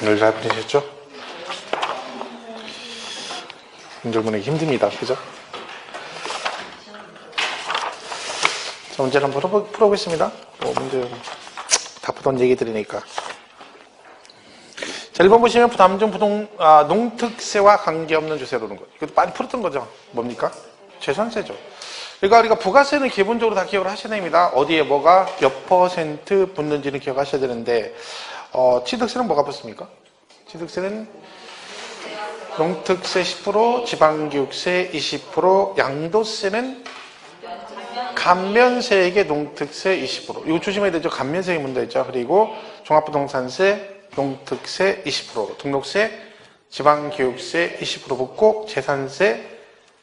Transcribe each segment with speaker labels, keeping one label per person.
Speaker 1: 오늘 잘 보내셨죠? 문제 보내기 힘듭니다. 그죠? 자, 문제를 한번 풀어보겠습니다. 문제 다 보던 얘기들이니까. 자, 1번 보시면 부담중 농특세와 관계없는 주세로는 거. 이것도 많이 풀었던 거죠. 뭡니까? 재산세죠. 그러니까 우리가 부가세는 기본적으로 다 기억을 하셔야 됩니다. 어디에 뭐가 몇 % 붙는지는 기억하셔야 되는데, 취득세는 뭐가 붙습니까? 취득세는 농특세 10%, 지방교육세 20%, 양도세는 감면세액의 농특세 20%. 이거 조심해야 되죠. 감면세액 문제 있죠. 그리고 종합부동산세, 농특세 20%, 등록세, 지방교육세 20% 붙고, 재산세,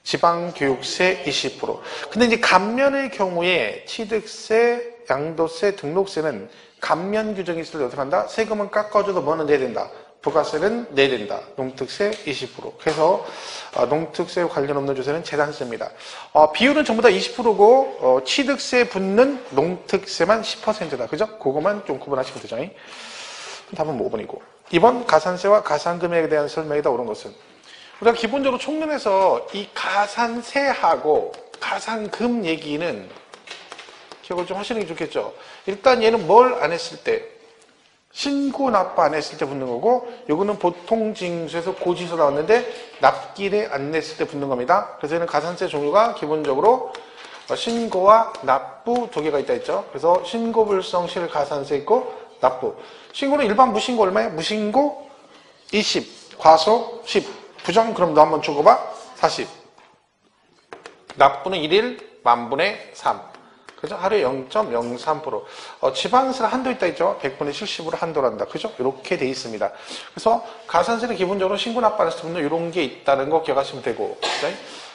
Speaker 1: 지방교육세 20%. 근데 이제 감면의 경우에 취득세, 양도세, 등록세는 감면 규정이 있을 때 어떻게 한다? 세금은 깎아줘도 뭐는 내야 된다? 부가세는 내야 된다. 농특세 20%. 그래서 농특세 관련 없는 주세는 재산세입니다. 비율은 전부 다 20%고 취득세 붙는 농특세만 10%다. 그죠? 그거만 좀 구분하시면 되죠. 답은 5번이고. 2번 가산세와 가산금액에 대한 설명이다. 옳은 것은 우리가 기본적으로 총론에서 이 가산세하고 가산금 얘기는 기억을 좀 하시는 게 좋겠죠. 일단 얘는 뭘 안 했을 때, 신고 납부 안 했을 때 붙는 거고, 요거는 보통 징수에서 고지서 나왔는데 납기를 안 냈을 때 붙는 겁니다. 그래서 얘는 가산세 종류가 기본적으로 신고와 납부 두 개가 있다 했죠. 그래서 신고 불성 실가산세 있고 납부. 신고는 일반 무신고 얼마예요? 무신고 20, 과소 10. 부정 그럼 너 한번 적어봐. 40. 납부는 1일 만분의 3. 그죠? 하루에 0.03%. 지방세가 한도 있다 했죠? 100분의 70으로 한도를 한다. 그죠? 이렇게 돼 있습니다. 그래서 가산세는 기본적으로 신고 납부할 때 붙는 이런 게 있다는 거 기억하시면 되고. 그죠?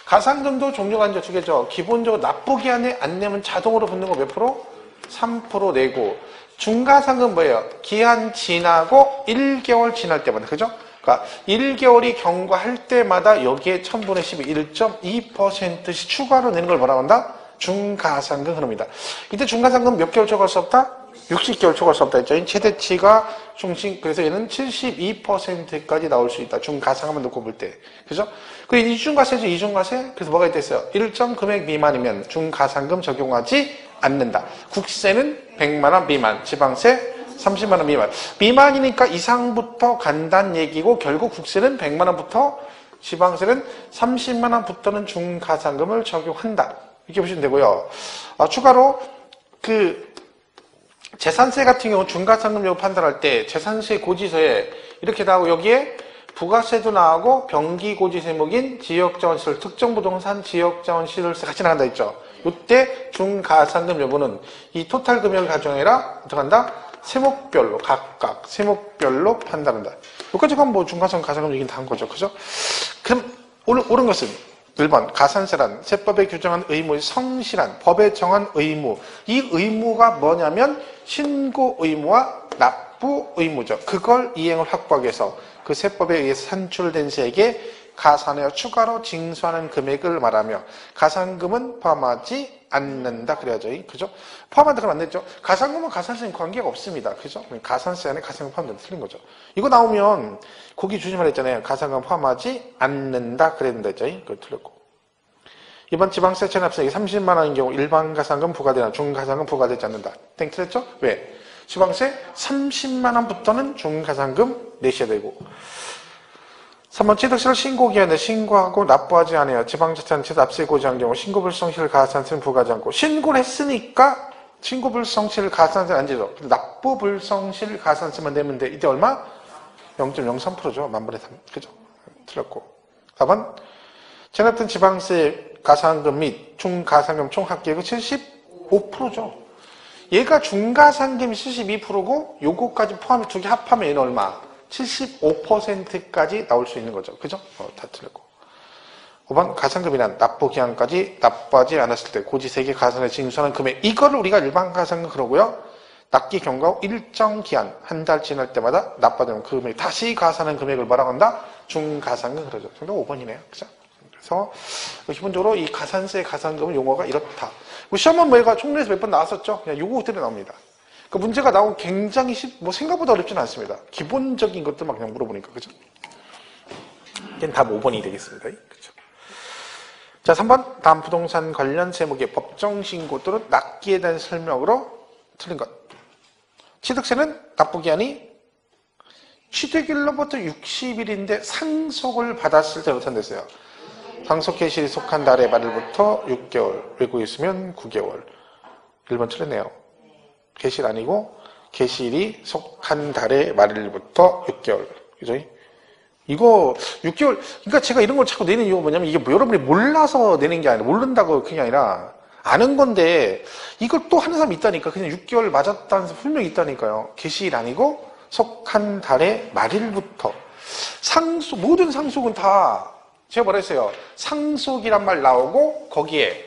Speaker 1: 가산금도 종류가 이제 두 개죠. 기본적으로 납부기한에 안 내면 자동으로 붙는 거 몇 프로? 3% 내고. 중가상금 뭐예요? 기한 지나고 1개월 지날 때마다. 그죠? 그러니까 1개월이 경과할 때마다 여기에 1000분의 12, 1.2%씩 추가로 내는 걸 뭐라고 한다? 중가상금 흐름입니다. 이때 중가상금 몇 개월 초과할 수 없다? 60개월 초과할 수 없다 했죠. 최대치가 중심, 그래서 얘는 72%까지 나올 수 있다. 중가상금을 놓고 볼 때. 그죠? 그 이중과세죠, 이중과세. 그래서 뭐가 있댔어요? 일정 금액 미만이면 중가상금 적용하지 않는다. 국세는 100만원 미만, 지방세 30만원 미만. 미만이니까 이상부터 간단 얘기고, 결국 국세는 100만원부터, 지방세는 30만원부터는 중가상금을 적용한다. 이렇게 보시면 되고요. 추가로 재산세 같은 경우 중가상금 여부 판단할 때 재산세 고지서에 이렇게 나오고, 여기에 부가세도 나오고 병기고지세목인 지역자원시설, 특정부동산 지역자원시설세 같이 나간다 했죠. 이때 중가상금 여부는 이 토탈 금액을 가정해라 어떻게 한다? 세목별로 각각 세목별로 판단한다. 여기까지가 뭐 중가상금 가산금 얘기는 다 한 거죠. 그죠? 그럼 옳은 것은 1번 가산세란 세법에 규정한 의무의 성실한 법에 정한 의무. 이 의무가 뭐냐면 신고 의무와 납부 의무죠. 그걸 이행을 확보하기 위해서 그 세법에 의해서 산출된 세액에 가산하여 추가로 징수하는 금액을 말하며, 가산금은 포함하지 않는다 그래야죠. 그죠? 포함한다 그러면 안 되죠. 가산금은 가산세는 관계가 없습니다. 그죠? 가산세 안에 가산금 포함된다. 틀린 거죠. 이거 나오면 거기 주시면 했잖아요. 가산금 포함하지 않는다 그랬는데 했죠. 그거 틀렸고. 이번 지방세 체납세액이 30만 원인 경우 일반 가산금 부과되나 중가산금 부과되지 않는다. 땡 틀렸죠? 왜? 지방세 30만 원부터는 중가산금 내셔야 되고. 3번 취득세를 신고기한에 신고하고 납부하지 않아요. 지방자치단체에서 납세 고지한 경우 신고불성실 가산세는 부과하지 않고, 신고를 했으니까 신고불성실 가산세는 안 지죠. 납부불성실 가산세만 내면 돼. 이때 얼마? 0.03%죠. 만분의 3. 그죠? 틀렸고. 4번 체납된 지방세 가산금 및 중가산금 총 합계액은 75%죠. 얘가 중가산금이 72%고 요거까지 포함해 두 개 합하면 얘는 얼마? 75%까지 나올 수 있는 거죠. 그죠? 다 틀렸고. 5번 가산금이란 납부기한까지 납부하지 않았을 때 고지세액의 가산에 징수하는 금액. 이거를 우리가 일반 가산금 그러고요. 납기 경과 후 일정 기한 한 달 지날 때마다 납부하는 금액 다시 가산하는 금액을 뭐라고 한다? 중가산금 그러죠. 정답 5번이네요. 그죠? 그래서 기본적으로 이 가산세 가산금 용어가 이렇다. 시험은 뭐가 총론에서 몇 번 나왔었죠? 그냥 요거 그대로 나옵니다. 그 문제가 나오고 굉장히 생각보다 어렵지는 않습니다. 기본적인 것들만 그냥 물어보니까, 그죠? 이건 답 5번이 되겠습니다. 그죠? 자, 3번. 다음 부동산 관련 세무의 법정신고 또는 납기에 대한 설명으로 틀린 것. 취득세는 납부기한이 취득일로부터 60일인데 상속을 받았을 때부터 됐어요. 상속 개시일이 속한 달의 말일부터 6개월, 외국에 있으면 9개월. 1번 틀렸네요. 개시일 아니고 개시일이 속한 달의 말일부터 6개월. 그죠? 이거 6개월, 그러니까 제가 이런 걸 자꾸 내는 이유가 뭐냐면 이게 여러분이 몰라서 내는 게 아니라, 모른다고 그게 아니라 아는 건데 이걸 또 하는 사람이 있다니까. 그냥 6개월 맞았다는 사람 분명히 있다니까요. 개시일 아니고 속한 달의 말일부터. 상속, 모든 상속은 다 제가 뭐라 했어요? 상속이란 말 나오고 거기에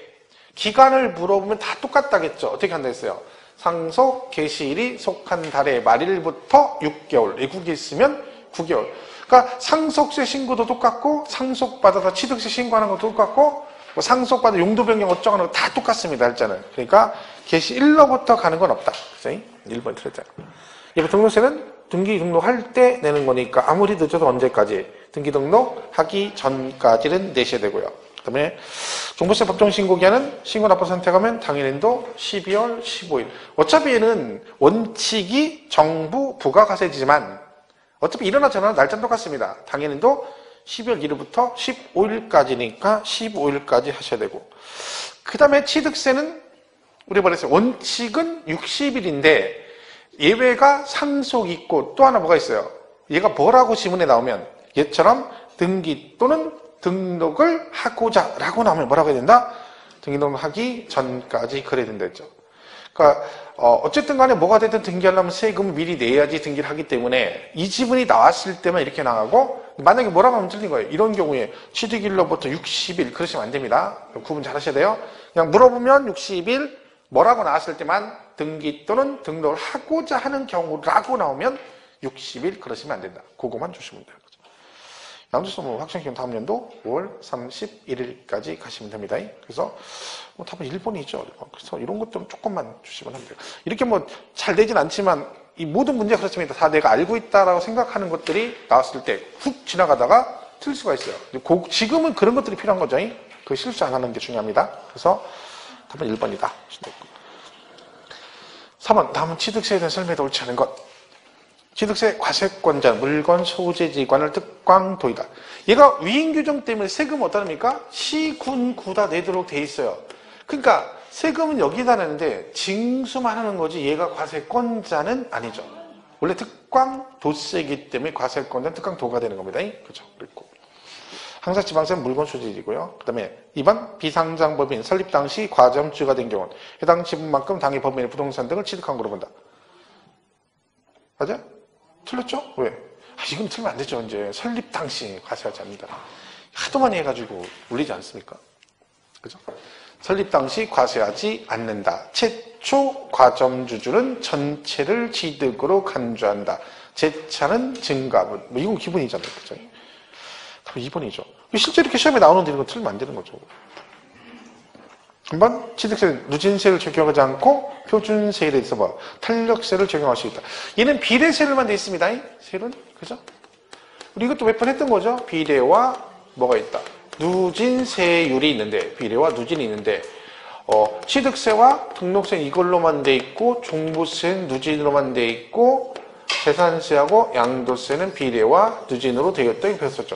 Speaker 1: 기간을 물어보면 다 똑같다겠죠. 어떻게 한다 했어요? 상속 개시일이 속한 달의 말일부터 6개월, 외국에 있으면 9개월. 그러니까 상속세 신고도 똑같고 상속받아서 취득세 신고하는 것도 똑같고 뭐 상속받아 용도 변경 어쩌고 하는 거 다 똑같습니다. 일자는. 그러니까 개시일로부터 가는 건 없다. 그래서 1번 틀렸잖아요. 이번 등록세는 등기 등록할 때 내는 거니까 아무리 늦어도 언제까지? 등기 등록하기 전까지는 내셔야 되고요. 그 다음에 종부세 법정신고기한은 신고납부 선택하면 당일인도 12월 15일. 어차피 얘는 원칙이 정부 부가가세지만 어차피 일어나잖아요. 날짜는 똑같습니다. 당일인도 12월 1일부터 15일까지니까 15일까지 하셔야 되고. 그 다음에 취득세는 우리 말했어요. 원칙은 60일인데 예외가 상속 있고 또 하나 뭐가 있어요? 얘가 뭐라고 지문에 나오면 얘처럼 등기 또는 등록을 하고자 라고 나오면 뭐라고 해야 된다? 등기 등록하기 전까지 그래야 된다 했죠. 그러니까 어쨌든 간에 뭐가 되든 등기하려면 세금을 미리 내야지 등기를 하기 때문에 이 지문이 나왔을 때만 이렇게 나가고 만약에 뭐라고 하면 틀린 거예요. 이런 경우에 취득일로부터 60일 그러시면 안 됩니다. 구분 잘 하셔야 돼요. 그냥 물어보면 60일 뭐라고 나왔을 때만 등기 또는 등록을 하고자 하는 경우라고 나오면 60일 그러시면 안 된다. 그거만 주시면 돼요. 양도소득 확정기간 다음 연도 5월 31일까지 가시면 됩니다. 그래서 답은 1번이죠. 그래서 이런 것들은 조금만 주시면 합니다. 이렇게 뭐 잘 되진 않지만 이 모든 문제가 그렇습니다. 다 내가 알고 있다라고 생각하는 것들이 나왔을 때 훅 지나가다가 틀릴 수가 있어요. 지금은 그런 것들이 필요한 거죠. 그 실수 안 하는 게 중요합니다. 그래서 답은 1번이다. 3번 다음은 취득세에 대한 설명이 옳지 않은 것. 취득세 과세권자 물건 소재지관을 특광도이다. 얘가 위임 규정 때문에 세금은 어디다 냅니까? 시, 군, 구다 내도록 돼 있어요. 그러니까 세금은 여기다 내는데 징수만 하는 거지 얘가 과세권자는 아니죠. 원래 특광도세이기 때문에 과세권자는 특광도가 되는 겁니다. 그렇죠? 그리고 항사지방세는 물건 소재지고요. 그 다음에 2번 비상장법인 설립 당시 과점주가 된 경우는 해당 지분만큼 당해 법인의 부동산 등을 취득한 거로 본다. 맞아요? 틀렸죠? 왜? 이건 틀리면 안 되죠. 이제 설립 당시 과세하지 않는다. 하도 많이 해가지고 울리지 않습니까? 그죠? 설립 당시 과세하지 않는다. 최초 과점주주는 전체를 취득으로 간주한다. 재차는 증가분. 뭐 이건 기본이잖아요. 그죠? 답은 2번이죠. 실제 이렇게 시험에 나오는데 이런 거 틀리면 안 되는 거죠. 한번 취득세 누진세를 적용하지 않고 표준세에 대해서 뭐 탄력세를 적용할 수 있다. 얘는 비례세를만 돼 있습니다. 세는 그죠? 우리 이것도 몇 번 했던 거죠. 비례와 뭐가 있다. 누진세율이 있는데 비례와 누진이 있는데 취득세와 등록세는 이걸로만 돼 있고 종부세는 누진으로만 돼 있고 재산세하고 양도세는 비례와 누진으로 되어 있다. 이거 배웠었죠.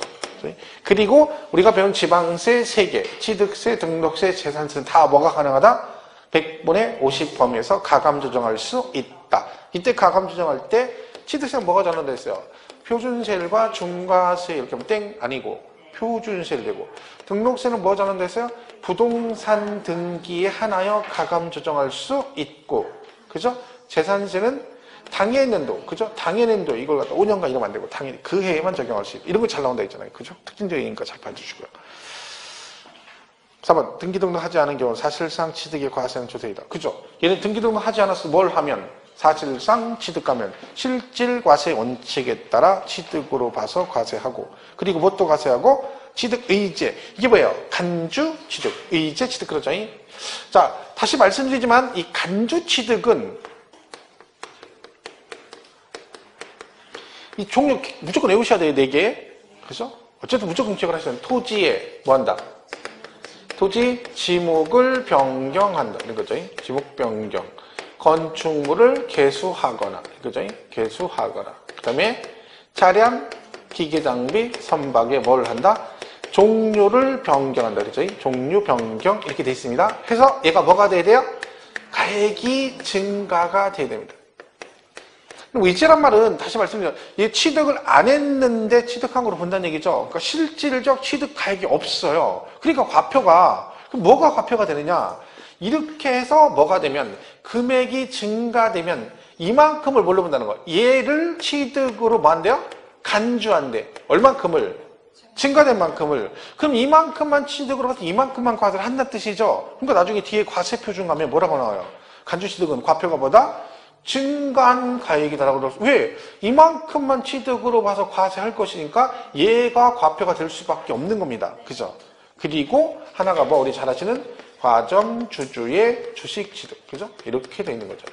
Speaker 1: 그리고 우리가 배운 지방세 3개, 취득세, 등록세, 재산세는 다 뭐가 가능하다? 100분의 50 범위에서 가감 조정할 수 있다. 이때 가감 조정할 때 취득세는 뭐가 전환되어 있어요? 표준세율과 중과세 이렇게 하면 땡 아니고 표준세를 되고 등록세는 뭐가 전환되어 있어요? 부동산 등기에 한하여 가감 조정할 수 있고 그죠? 재산세는 당해년도, 그죠? 당해년도 이걸 갖다 5년간 이러면 안 되고 당연히 그 해에만 적용할 수 있고 이런 거 잘 나온다 했잖아요. 그죠? 특징적이니까 잘 봐주시고요. 4번 등기 등록하지 않은 경우 사실상 취득의 과세는 조세이다. 그죠? 얘는 등기 등록하지 않아서 뭘 하면 사실상 취득하면 실질 과세 원칙에 따라 취득으로 봐서 과세하고 그리고 뭣도 과세하고 취득 의제 이게 뭐예요? 간주 취득 의제 취득 그러죠? 자 다시 말씀드리지만 이 간주 취득은 이 종류 무조건 외우셔야 돼요, 4개. 그죠? 어쨌든 무조건 기억을 하셔야 돼요. 토지에 뭐 한다? 토지 지목을 변경한다. 이런 거죠. 지목 변경. 건축물을 개수하거나. 이거죠. 개수하거나. 그 다음에 차량, 기계 장비, 선박에 뭘 한다? 종류를 변경한다. 그렇죠? 종류 변경 이렇게 되어 있습니다. 그래서 얘가 뭐가 돼야 돼요? 가액이 증가가 돼야 됩니다. 위치란 말은 다시 말씀드려요. 얘 취득을 안 했는데 취득한 거로 본다는 얘기죠. 그러니까 실질적 취득 가액이 없어요. 그러니까 과표가 그럼 뭐가 과표가 되느냐? 이렇게 해서 뭐가 되면 금액이 증가되면 이만큼을 뭘로 본다는 거예요? 얘를 취득으로 뭐 한대요? 간주한대. 얼만큼을? 증가된 만큼을. 그럼 이만큼만 취득으로 해서 이만큼만 과세를 한다는 뜻이죠. 그러니까 나중에 뒤에 과세표준 가면 뭐라고 나와요? 간주취득은 과표가 뭐다? 증가한 가액이다라고 그랬어. 왜? 이만큼만 취득으로 봐서 과세할 것이니까 얘가 과표가 될 수밖에 없는 겁니다. 그죠? 그리고 하나가 뭐 우리 잘 아시는 과점 주주의 주식 취득. 그죠? 이렇게 돼 있는 거죠.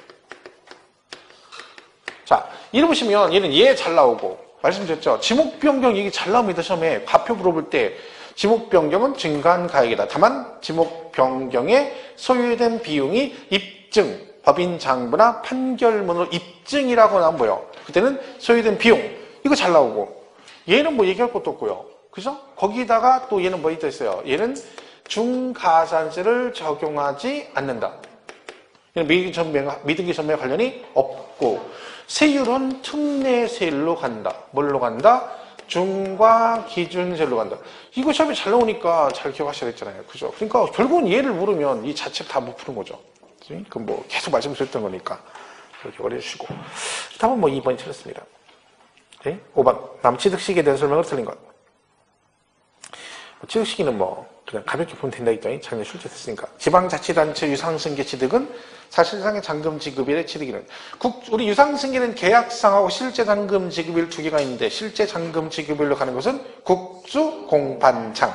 Speaker 1: 자, 이래 보시면 얘는 얘 잘 나오고 말씀드렸죠. 지목 변경 이게 잘 나옵니다. 시험에 과표 물어볼 때 지목 변경은 증가한 가액이다. 다만 지목 변경에 소요된 비용이 입증 법인 장부나 판결문으로 입증이라고 나오면 뭐예요? 그때는 소요된 비용 이거 잘 나오고 얘는 뭐 얘기할 것도 없고요. 그죠? 거기다가 또 얘는 뭐 있어요? 얘는 중가산세를 적용하지 않는다. 얘는 미등기 전매 관련이 없고 세율은 특례세율로 간다. 뭘로 간다? 중과 기준세율로 간다. 이거 시험에 잘 나오니까 잘 기억하셔야 됐잖아요. 그죠? 그러니까 결국은 얘를 물으면 이 자체를 다 못 푸는 거죠. 그럼 뭐 계속 말씀드렸던 거니까 이렇게 어려주시고 답은 뭐 2번이 틀렸습니다. 네? 5번 남취득시기에 대한 설명을 틀린 것. 취득시기는 뭐 그냥 가볍게 보면 된다 했더니 작년 출제됐으니까 지방자치단체 유상승계 취득은 사실상의 잔금 지급일의 취득일은 우리 유상승계는 계약상하고 실제 잔금 지급일 2개가 있는데 실제 잔금 지급일로 가는 것은 국수 공판장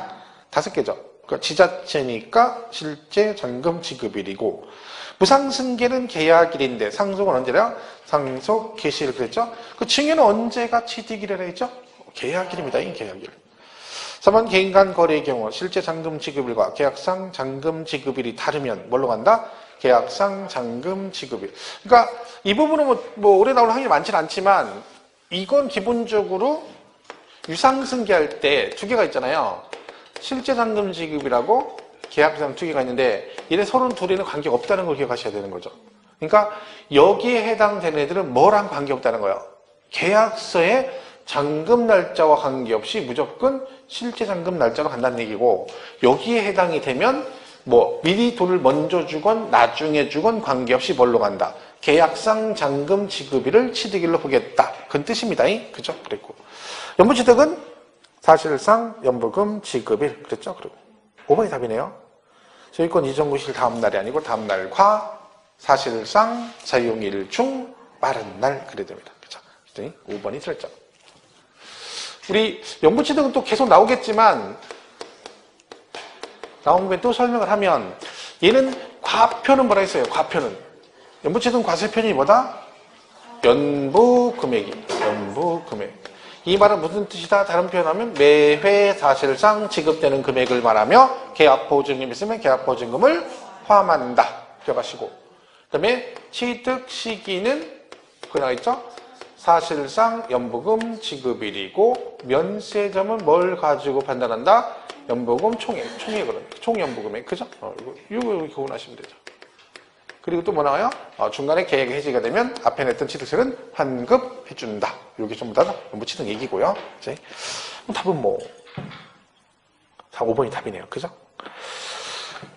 Speaker 1: 5개죠. 그러니까 지자체니까 실제 잔금 지급일이고 무상승계는 계약일인데 상속은 언제래요? 상속 개시일 그랬죠? 그 증여는 언제가 취득일이라 했죠? 계약일입니다. 이 계약일. 3번 개인 간 거래의 경우 실제 잔금 지급일과 계약상 잔금 지급일이 다르면 뭘로 간다? 계약상 잔금 지급일. 그러니까 이 부분은 뭐 오래 나올 확률이 많지는 않지만 이건 기본적으로 유상승계할 때 2개가 있잖아요. 실제 잔금 지급이라고 계약상 2개가 있는데 얘네 서로 둘이는 관계가 없다는 걸 기억하셔야 되는 거죠. 그러니까 여기에 해당되는 애들은 뭐랑 관계없다는 거예요. 계약서에 잔금 날짜와 관계없이 무조건 실제 잔금 날짜로 간다는 얘기고 여기에 해당이 되면 뭐 미리 돈을 먼저 주건 나중에 주건 관계없이 뭘로 간다. 계약상 잔금 지급일을 취득일로 보겠다. 그런 뜻입니다. 그죠? 그랬고 연부취득은 사실상 연부금 지급일 그랬죠? 그리고 5번이 답이네요. 소유권 이전 구실 다음 날이 아니고 다음 날과 사실상 사용일 중 빠른 날 그래야 됩니다. 그죠? 5번이 틀렸죠. 우리 연부취득은 또 계속 나오겠지만 나온 후에 또 설명을 하면 얘는 과표는 뭐라 했어요? 과표는 연부취득은 과세표준이 뭐다? 연부금액이 연부금액. 이 말은 무슨 뜻이다? 다른 표현하면 매회 사실상 지급되는 금액을 말하며 계약보증금 있으면 계약보증금을 포함한다. 기억하시고 그 다음에 취득 시기는 그 나와 있죠? 사실상 연부금 지급일이고 면세점은 뭘 가지고 판단한다? 연부금 총액으로 총연부금액 그죠? 이거 구분하시면 되죠. 그리고 또 뭐 나와요? 중간에 계획 해지가 되면 앞에 냈던 취득세는 환급해준다. 이게 전부 다 연부취득 얘기고요. 이제 답은 뭐 4, 5번이 답이네요. 그죠?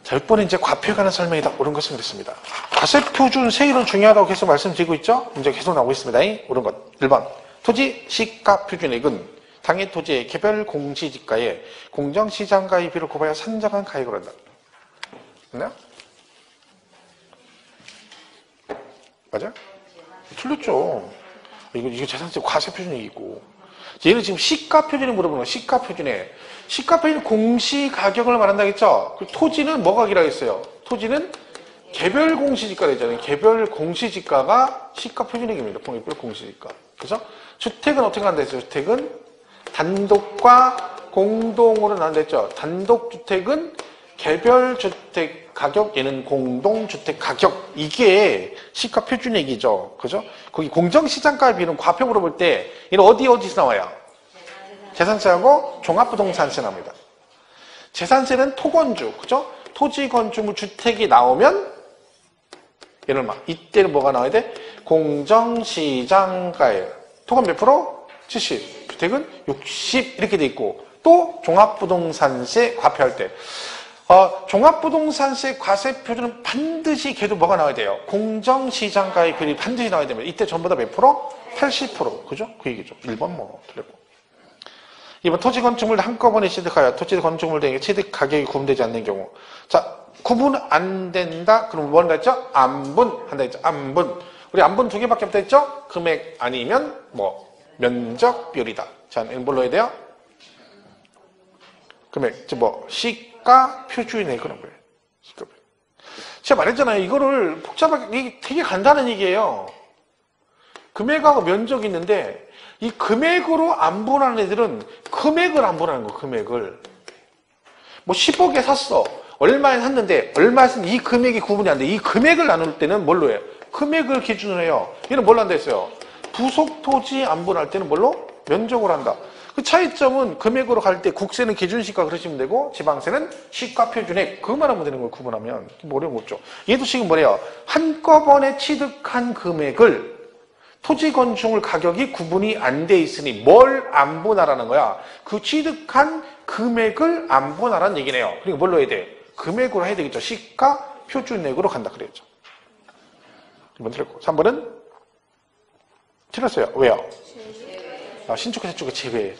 Speaker 1: 자, 6번은 이제 과표에 관한 설명이다. 옳은 것은 됐습니다. 과세표준 세율은 중요하다고 계속 말씀드리고 있죠? 문제 계속 나오고 있습니다. 옳은 것. 1번. 토지 시가 표준액은 당해 토지의 개별 공시지가에 공정시장 가입비를 곱하여 산정한 가액을 한다. 맞나요? 맞아? 틀렸죠. 이거 재산세 과세표준액이고. 얘는 지금 시가표준에 물어보는 거야. 시가표준에. 시가표준 공시가격을 말한다겠죠? 토지는 뭐가 기라고 했어요? 토지는 개별 공시지가가 있잖아요. 개별 공시지가가 시가 표준액입니다. 개별 공시지가. 그죠? 주택은 어떻게 나눈다 했죠? 주택은 단독과 공동으로 나눈다 했죠. 단독주택은 개별주택 가격, 얘는 공동주택 가격. 이게 시가 표준액이죠. 그죠? 거기 공정시장가에 비는 과표로 볼 때, 얘는 어디서 나와요? 재산세하고 종합부동산세 나옵니다. 재산세는 토건주, 그죠? 토지 건축물 주택이 나오면, 얘는 이때는 뭐가 나와야 돼? 공정시장가에. 토건 몇 프로? 70. 주택은 60. 이렇게 돼 있고, 또 종합부동산세 과표할 때. 종합부동산세 과세표준은 반드시 걔도 뭐가 나와야 돼요? 공정시장가의 비율이 반드시 나와야 됩니다. 이때 전부 다 몇 프로? 80%. 그죠? 그 얘기죠. 1번 뭐, 틀렸고. 2번 토지 건축물 한꺼번에 취득하여 토지 건축물 등의 취득 가격이 구분되지 않는 경우. 자, 구분 안 된다? 그럼 뭐한다 했죠? 안분 한다 했죠? 안분. 우리 안분 두 개밖에 없다 했죠? 금액 아니면 뭐, 면적 비율이다. 자, 뭘로 해야 돼요? 금액, 시가 표준액 그런 거예요. 제가 말했잖아요. 이거를 복잡하게, 이게 되게 간단한 얘기예요. 금액하고 면적이 있는데, 이 금액으로 안분하는 애들은 금액을 안분하는 거예요, 금액을. 뭐 10억에 샀어. 얼마에 샀는데, 얼마에 샀는데 이 금액이 구분이 안 돼. 이 금액을 나눌 때는 뭘로 해요? 금액을 기준으로 해요. 얘는 뭘로 한다 했어요? 부속 토지 안분할 때는 뭘로? 면적으로 한다. 그 차이점은 금액으로 갈 때 국세는 기준시가 그러시면 되고 지방세는 시가 표준액 그것만 하면 되는 거예요. 구분하면. 뭐 어려운 거 없죠. 얘도 지금 뭐래요? 한꺼번에 취득한 금액을 토지 건축물 가격이 구분이 안 돼 있으니 뭘 안분하라는 거야? 그 취득한 금액을 안분하라는 얘기네요. 그러니까 뭘로 해야 돼? 금액으로 해야 되겠죠. 시가 표준액으로 간다 그랬죠. 2번 틀렸고 3번은 틀렸어요. 왜요? 신축과 재축의 제외.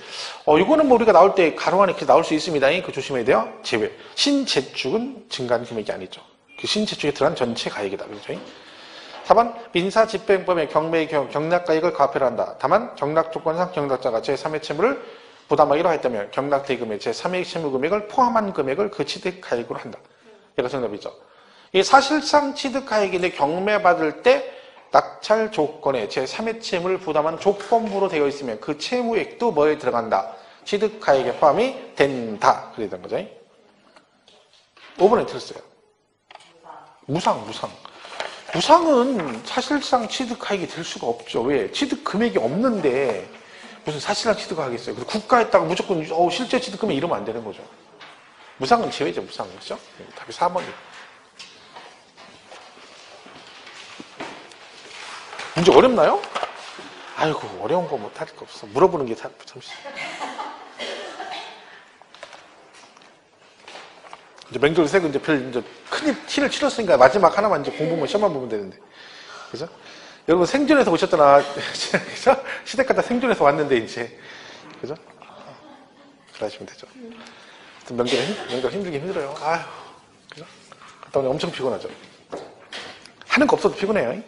Speaker 1: 이거는 뭐 우리가 나올 때 가로 안에 이렇게 나올 수 있습니다. 그 조심해야 돼요. 제외. 신재축은 증가한 금액이 아니죠. 그 신재축에 들어간 전체 가액이다. 그렇죠? 4번 민사집행법의 경매의 경우 경락가액을 과표를 한다. 다만 경락조건상 경락자가 제3의 채무를 부담하기로 했다면 경락대금의 제3의 채무 금액을 포함한 금액을 그 취득가액으로 한다. 얘가 정답이죠. 이게 사실상 취득가액인데 경매받을 때 낙찰 조건에 제3의 채무를 부담한 조건부로 되어 있으면 그 채무액도 뭐에 들어간다? 취득가액에 포함이 된다. 그래 된 거죠. 5번에 들었어요. 무상. 무상은 사실상 취득가액이 될 수가 없죠. 왜? 취득 금액이 없는데 무슨 사실상 취득하겠어요. 그래서 국가에다가 무조건 실제 취득 금액 이러면 안 되는 거죠. 무상은 제외죠. 무상. 그렇죠? 답이 4번이에요. 문제 어렵나요? 아이고 어려운 거 못할 거 없어. 물어보는 게 참. 이제 맹돌색 이제 이제 큰 티를 치렀으니까 마지막 하나만 이제 공부만 시험만 보면 되는데, 그죠? 여러분 생존에서 오셨잖아. 그죠? 시댁 갔다 생존에서 왔는데 이제, 그죠? 그러시면 되죠. 명절 힘들긴 힘들어요. 아휴, 그죠? 갔다 오니 엄청 피곤하죠. 하는 거 없어도 피곤해요.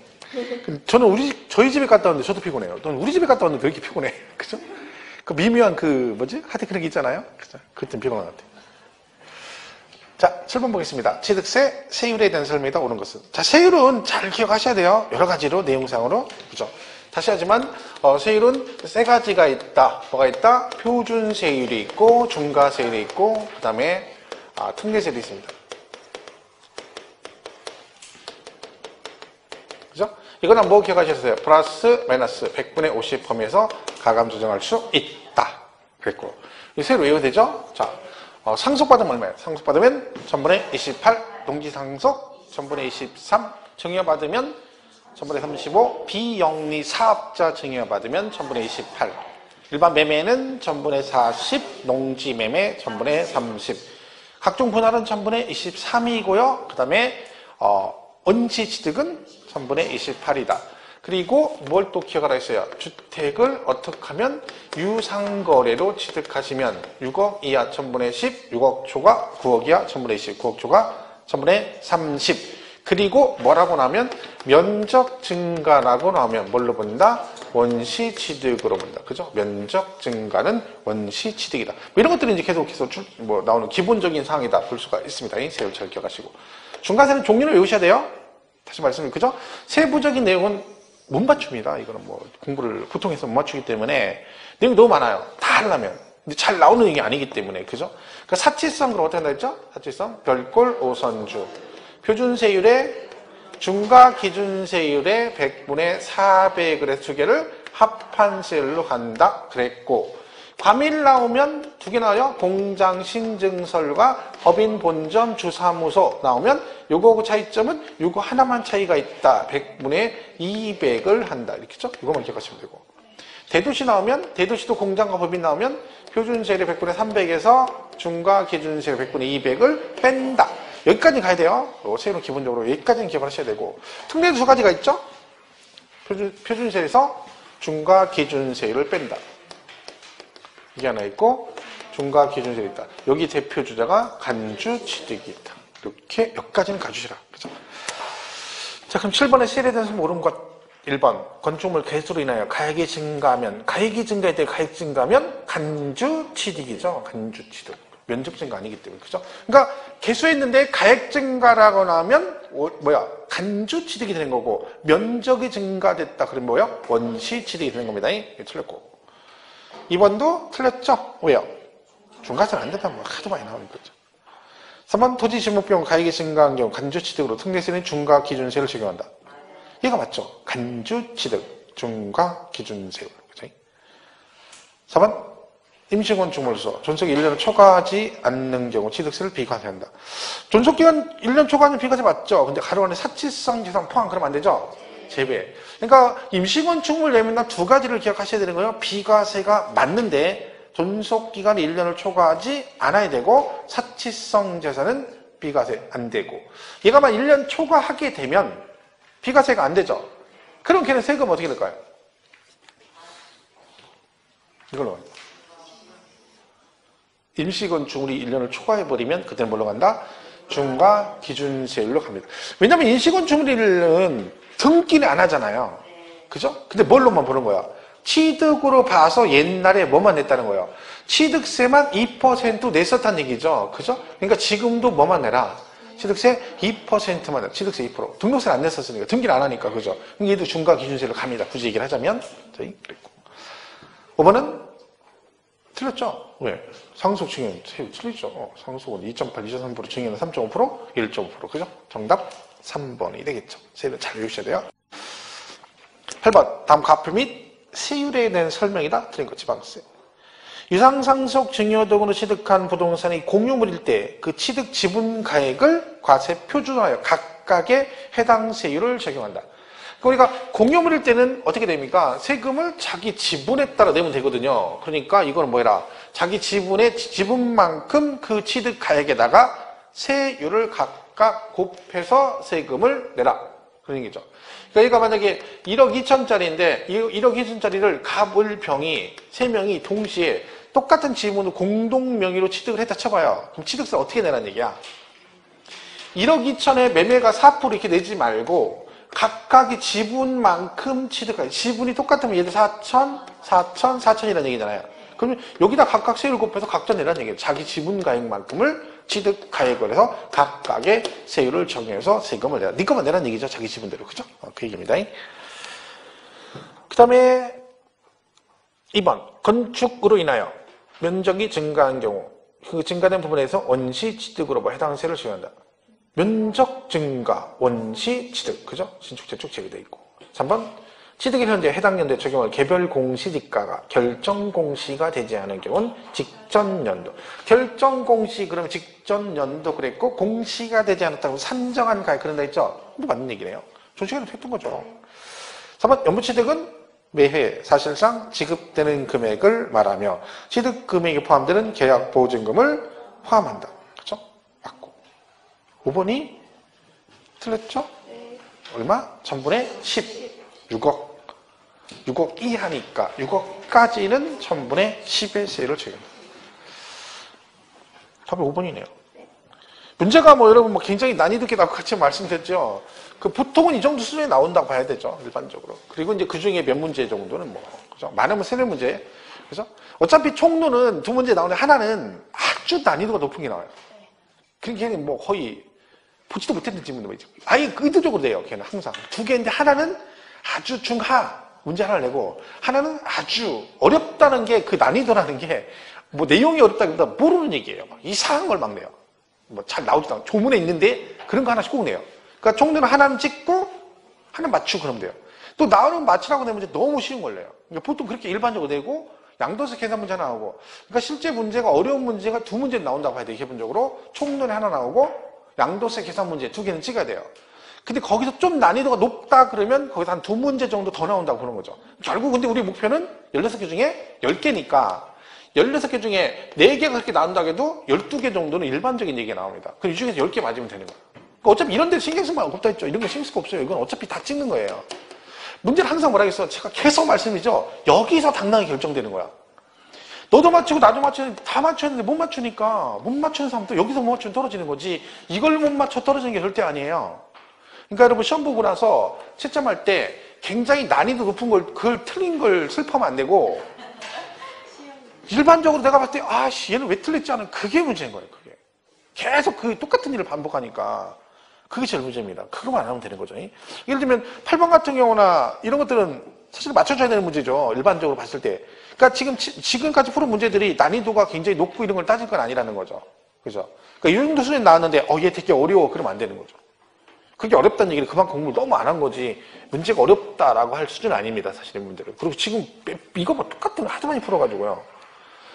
Speaker 1: 저는 저희 집에 갔다 왔는데 저도 피곤해요. 넌 우리 집에 갔다 왔는데 왜 이렇게 피곤해? 그죠? 그 미묘한 하여튼 그런 게 있잖아요. 그죠? 그땐 피곤한 것 같아요. 자, 7번 보겠습니다. 취득세, 세율에 대한 설명이다. 옳은 것은. 자, 세율은 잘 기억하셔야 돼요. 여러 가지로, 내용상으로. 그죠? 다시 하지만, 세율은 세 가지가 있다. 뭐가 있다? 표준 세율이 있고, 중과 세율이 있고, 그 다음에, 특례세율이 있습니다. 그죠? 이거는 뭐 기억하셨어요? 플러스, 마이너스, 100분의 50 범위에서 가감 조정할 수 있다. 그랬고. 이 세율 외워야 되죠? 자. 상속받으면 얼마예요? 상속받으면 1000분의 28, 농지상속 1000분의 23, 증여받으면 1000분의 35, 비영리 사업자 증여받으면 1000분의 28, 일반 매매는 1000분의 40, 농지매매 1000분의 30, 각종 분할은 1000분의 23이고요. 그 다음에 언지취득은 1000분의 28이다. 그리고 뭘 또 기억하라 했어요? 주택을 어떻게 하면 유상거래로 취득하시면 6억 이하 1000분의 10, 6억 초과 9억 이하 1000분의 20, 9억 초과 1000분의 30. 그리고 뭐라고 나오면 면적 증가라고 나오면 뭘로 본다? 원시 취득으로 본다. 그죠? 면적 증가는 원시 취득이다. 뭐 이런 것들이 이제 계속해서 나오는 기본적인 사항이다 볼 수가 있습니다. 세율 잘 기억하시고. 중과세는 종류를 외우셔야 돼요. 다시 말씀드리면, 그죠? 세부적인 내용은 못 맞춥니다. 이거는 뭐 공부를 보통 해서 못 맞추기 때문에 내용이 너무 많아요. 다 하려면. 근데 잘 나오는 얘기 아니기 때문에, 그죠? 그러니까 사치성, 그럼 어떻게 한다 했죠? 사치성, 별꼴 5선주. 표준세율의 중과 기준세율의 100분의 400을 해서 두 개를 합한 세율로 간다. 그랬고, 과밀 나오면 두 개 나와요. 공장 신증설과 법인 본점 주사무소 나오면 요거 차이점은 요거 하나만 차이가 있다. 100분의 200을 한다. 이렇게죠? 이거만 기억하시면 되고. 대도시 나오면 대도시도 공장과 법인 나오면 표준세율의 100분의 300에서 중과 기준세율 100분의 200을 뺀다. 여기까지 가야 돼요. 세율은 기본적으로 여기까지는 기억을 하셔야 되고. 특례도 두 가지가 있죠? 표준세율에서 중과 기준세율을 뺀다. 이게 하나 있고, 중과 기준세율이 있다. 여기 대표 주자가 간주 취득이 있다. 이렇게 여기까지는 가주시라. 그죠? 자, 그럼 7번의 세율에 대해서 모르는 것 1번. 건축물 개수로 인하여 가액이 증가하면, 가액이 증가할 때 가액 증가하면 간주 취득이죠. 간주 취득. 면적 증가 아니기 때문에. 그죠? 그러니까 개수했는데 가액 증가라거나 하면, 간주 취득이 되는 거고, 면적이 증가됐다. 그러면 뭐야? 원시 취득이 되는 겁니다. 이게 틀렸고. 2번도 틀렸죠? 왜요? 중과세는 안 된다는 거 하도 많이 나오는 거죠. 3번 토지 지목비용 가액이 증가한 경우 간주취득으로 특례세는 중과 기준세를 적용한다. 얘가 맞죠? 간주취득, 중과 기준세율. 그죠? 4번 임시건축물소 존속이 1년을 초과하지 않는 경우 취득세를 비과세한다. 존속기간 1년 초과하면 비과세 맞죠? 근데 가로 안에 사치성 재산 포함 그러면 안 되죠? 재배. 그러니까 임시건축물 내면 두 가지를 기억하셔야 되는 거예요. 비과세가 맞는데 존속기간이 1년을 초과하지 않아야 되고 사치성 재산은 비과세 안 되고 얘가만 1년 초과하게 되면 비과세가 안 되죠. 그럼 걔는 세금 어떻게 될까요? 이걸로 임시건축물이 1년을 초과해버리면 그때는 뭘로 간다? 중과 기준세율로 갑니다. 왜냐하면 임시건축물은 등기는 안 하잖아요. 그죠? 근데 뭘로만 보는 거야? 취득으로 봐서 옛날에 뭐만 냈다는 거예요? 취득세만 2% 냈었다는 얘기죠. 그죠? 그러니까 지금도 뭐만 내라? 취득세 2%만 내. 취득세 2%. 등록세는 안 냈었으니까. 등기를 안 하니까. 그죠? 얘도 중과 기준세로 갑니다. 굳이 얘기를 하자면. 저희 그랬고. 5번은 틀렸죠? 왜? 상속 증여는 틀리죠. 상속은 2.8, 2.3%, 증여는 3.5%, 1.5%. 그죠? 정답 3번이 되겠죠. 세율은 잘 외우셔야 돼요. 8번. 다음 가표 및 세율에 대한 설명이다. 틀린 거 지방세. 유상상속 증여도구로 취득한 부동산이 공유물일 때 그 취득 지분 가액을 과세 표준화하여 각각의 해당 세율을 적용한다. 그러니까 공유물일 때는 어떻게 됩니까? 세금을 자기 지분에 따라 내면 되거든요. 그러니까 이거는 뭐라? 자기 지분의 지분만큼 그 취득 가액에다가 세율을 각각 곱해서 세금을 내라. 그런 얘기죠. 그러니까 얘가 만약에 1억 2천짜리인데 1억 2천짜리를 갑을 병이 3명이 동시에 똑같은 지분을 공동 명의로 취득을 했다 쳐봐요. 그럼 취득세 어떻게 내라는 얘기야? 1억 2천에 매매가 4% 이렇게 내지 말고 각각의 지분만큼 취득하기. 지분이 똑같으면 얘들 4천, 4천, 4천이라는 얘기잖아요. 그러면 여기다 각각 세율을 곱해서 각자 내라는 얘기예요. 자기 지분 가액만큼을 취득 가액을 해서 각각의 세율을 정해서 세금을 내라. 네 것만 내라는 얘기죠. 자기 지분대로. 그죠? 그 얘기입니다. 그 다음에 2번. 건축으로 인하여 면적이 증가한 경우 그 증가된 부분에서 원시 취득으로 해당 세를 적용한다. 면적 증가, 원시 취득, 그죠? 신축, 재축 제외되어 있고. 3번, 취득일 현재 해당 연도에 적용할 개별 공시지가가 결정 공시가 되지 않은 경우는 직전 연도. 결정 공시, 그러면 직전 연도 그랬고, 공시가 되지 않았다고 산정한 가액 그런다 했죠? 맞는 얘기네요. 조시간에 했던 거죠. 3번, 연부취득은 매해 사실상 지급되는 금액을 말하며, 취득 금액이 포함되는 계약 보증금을 포함한다. 5번이 틀렸죠?
Speaker 2: 네.
Speaker 1: 얼마? 1000분의 10. 6억. 6억 이하니까 6억까지는 1000분의 10의 세율을 적용합니다. 답이 5번이네요. 문제가 여러분 굉장히 난이도 있게 나고 같이 말씀드렸죠. 그 보통은 이 정도 수준에 나온다고 봐야 되죠. 일반적으로. 그리고 이제 그 중에 몇 문제 정도는 그죠? 많으면 3, 4문제. 그죠? 어차피 총론은 2문제 나오는데 하나는 아주 난이도가 높은 게 나와요. 그게 거의 보지도 못했던 질문도 있죠. 아예 의도적으로 돼요. 걔는 항상. 두 개인데 하나는 아주 중하 문제 하나를 내고 하나는 아주 어렵다는 게 그 난이도라는 게 뭐 내용이 어렵다기보다 모르는 얘기예요. 막 이상한 걸 막 내요. 뭐 잘 나오지도 않고 조문에 있는데 그런 거 하나씩 꼭 내요. 그러니까 종류는 하나는 찍고 하나는 맞추고 그러면 돼요. 또 나오는 맞추라고 내면 문제 너무 쉬운 걸 내요. 그러니까 보통 그렇게 일반적으로 내고 양도세 계산 문제 하나 나오고 그러니까 실제 문제가 어려운 문제가 두 문제 나온다고 해야 돼요. 기본적으로 총론에 하나 나오고 양도세 계산 문제 두 개는 찍어야 돼요. 근데 거기서 좀 난이도가 높다 그러면 거기서 한 두 문제 정도 더 나온다고 그런 거죠. 결국 근데 우리 목표는 16개 중에 10개니까 16개 중에 4개가 그렇게 나온다고 해도 12개 정도는 일반적인 얘기가 나옵니다. 그럼 이 중에서 10개 맞으면 되는 거예요. 그러니까 어차피 이런 데 신경 쓰면 없다 했죠. 이런 거 신경 쓸 거 없어요. 이건 어차피 다 찍는 거예요. 문제는 항상 뭐라 했어? 제가 계속 말씀이죠. 여기서 당당히 결정되는 거야. 너도 맞추고 나도 맞추는데 다 맞췄는데 못 맞추니까 못 맞추는 사람도 여기서 못 맞추면 떨어지는 거지 이걸 못 맞춰 떨어지는 게 절대 아니에요. 그러니까 여러분 시험 보고 나서 채점할 때 굉장히 난이도 높은 걸 그걸 틀린 걸 슬퍼하면 안 되고 일반적으로 내가 봤을 때 아씨 얘는 왜 틀렸지 않은 그게 문제인 거예요. 그게 계속 그 똑같은 일을 반복하니까 그게 제일 문제입니다. 그거만 안 하면 되는 거죠. 예를 들면 8번 같은 경우나 이런 것들은 사실 맞춰줘야 되는 문제죠. 일반적으로 봤을 때. 그러니까 지금까지 푸른 문제들이 난이도가 굉장히 높고 이런 걸 따질 건 아니라는 거죠. 그죠? 그러니까 이 정도 수준이 나왔는데 얘 되게 어려워. 그러면 안 되는 거죠. 그게 어렵다는 얘기는 그만 공부를 너무 안 한 거지 문제가 어렵다라고 할 수준은 아닙니다. 사실의 문제를. 그리고 지금 이거 뭐 똑같은 거 하도 많이 풀어가지고요.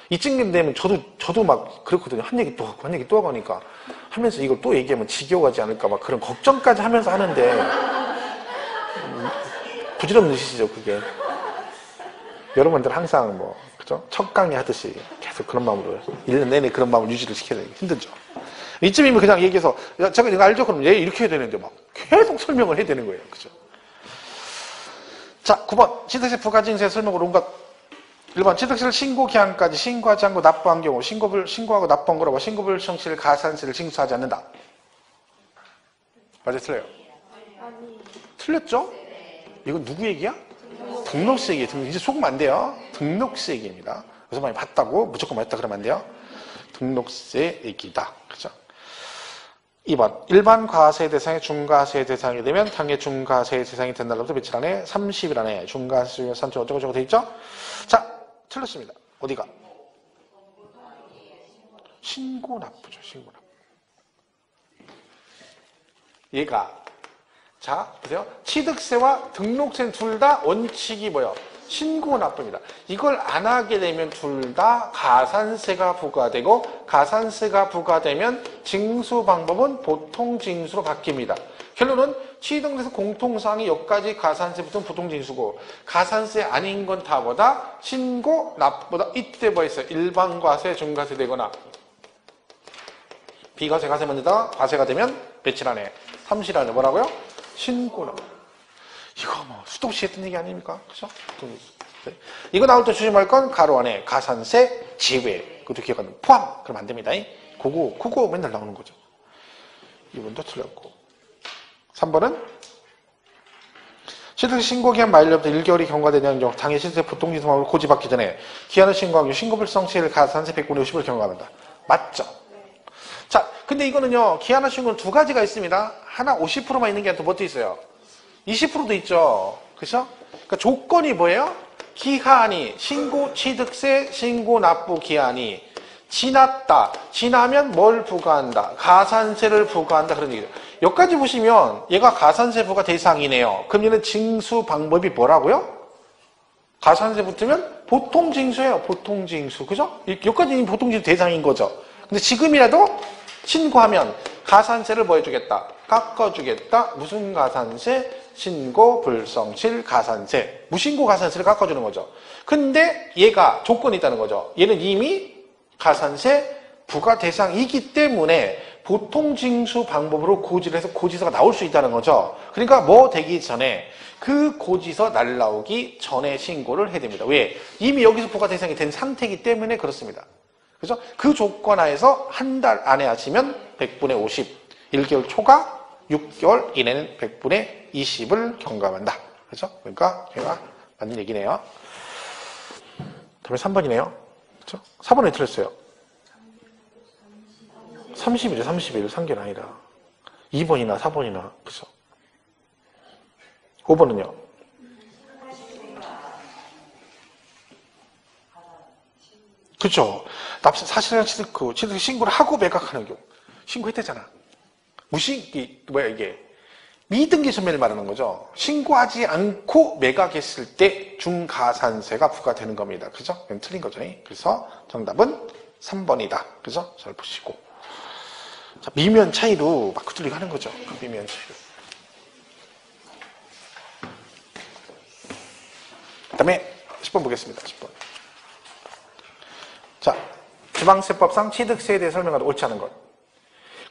Speaker 1: 이쯤 되면 저도 막 그렇거든요. 한 얘기 또 하고 한 얘기 또 하고 하니까 하면서 이걸 또 얘기하면 지겨워하지 않을까 막 그런 걱정까지 하면서 하는데 부질없는 짓이죠 그게. 여러분들 항상 뭐 그죠? 첫 강의 하듯이 계속 그런 마음으로 1년 내내 그런 마음을 유지를 시켜야 되는 게 힘들죠. 이쯤이면 그냥 얘기해서 제가 이거 알죠? 그럼 얘 이렇게 해야 되는데 막 계속 설명을 해야 되는 거예요. 그죠? 자 9번 취득세 부가증세 설명으로 온갖 1번 취득세를 신고 기한까지 신고하지 않고 납부한 경우 신고하고 납부한 거라고 신고불성실 가산세를 징수하지 않는다. 맞아요? 틀려요? 틀렸죠? 이건 누구 얘기야? 등록세 얘기예요. 이제 속으면 안 돼요. 등록세 얘기입니다. 그래서 많이 봤다고 무조건 맞다 그러면 안 돼요. 등록세 얘기다. 그죠? 2번 일반 과세 대상이 중과세 대상이 되면 당해 중과세 대상이 된다로부터 며칠 안에 30일 안에 중과세 중에 산출 어쩌고저쩌고 돼 있죠? 자 틀렸습니다. 어디가? 신고납부죠. 신고납부. 얘가 자 보세요. 취득세와 등록세는 둘 다 원칙이 뭐예요? 신고납부입니다. 이걸 안 하게 되면 둘 다 가산세가 부과되고 가산세가 부과되면 징수 방법은 보통징수로 바뀝니다. 결론은 취득세에서 공통사항이 여기까지 가산세부터는 보통징수고 가산세 아닌 건 다보다 신고납부보다 이때 뭐 있어요? 일반과세, 중과세 되거나 비과세, 가세만 되다가 과세가 되면 며칠 안에 30일 안에 뭐라고요? 신고납부. 이거 뭐 수도 없이 했던 얘기 아닙니까? 그죠? 이거 나올 때 조심할 건 가로 안에 가산세, 제외. 그것도 기억하면 포함. 그러면 안 됩니다. 그거 맨날 나오는 거죠. 이번도 틀렸고. 3번은 취득세 신고기한 만료부터 1개월이 경과되는 경우 당해 실세 보통징수방법을 고지받기 전에 기한을 신고하기 신고불성실 가산세 100분의 50을 경과한다. 맞죠? 자, 근데 이거는요. 기한을 신고는 두 가지가 있습니다. 하나 50%만 있는 게 아니라 뭐 또 있어요? 20%도 있죠. 그죠? 그러니까 조건이 뭐예요? 기한이 신고 취득세 신고 납부 기한이 지났다. 지나면 뭘 부과한다? 가산세를 부과한다. 그런 얘기죠. 여기까지 보시면 얘가 가산세 부과 대상이네요. 그럼 얘는 징수 방법이 뭐라고요? 가산세 붙으면 보통징수예요. 보통징수. 그죠? 여기까지는 보통징수 대상인 거죠. 근데 지금이라도 신고하면 가산세를 뭐 해주겠다? 깎아주겠다. 무슨 가산세? 신고 불성실 가산세. 무신고 가산세를 깎아주는 거죠. 근데 얘가 조건이 있다는 거죠. 얘는 이미 가산세 부과 대상이기 때문에 보통징수 방법으로 고지를 해서 고지서가 나올 수 있다는 거죠. 그러니까 뭐 되기 전에 그 고지서 날라오기 전에 신고를 해야 됩니다. 왜? 이미 여기서 부과 대상이 된 상태이기 때문에 그렇습니다. 그죠? 그 조건 하에서 한 달 안에 하시면 100분의 50, 1개월 초과 6개월 이내는 100분의 20을 경감한다. 그죠? 그러니까 걔가 맞는 얘기네요. 다음에 3번이네요. 그죠? 4번에 틀렸어요. 30일이죠, 30일. 3개월 아니라. 2번이나 4번이나. 그죠? 5번은요? 그죠? 사실상 취득 신고를 하고 매각하는 경우. 신고했대잖아. 이게. 미등기 소멸을 말하는 거죠. 신고하지 않고 매각했을 때 중가산세가 부과되는 겁니다. 그죠? 이건 틀린 거죠. 그래서 정답은 3번이다. 그죠? 잘 보시고. 자, 미면 차이로 마크 뚫리고 하는 거죠. 그 미면 차이로. 그 다음에 10번 보겠습니다. 10번. 자, 지방세법상 취득세에 대해 설명하다 옳지 않은 것.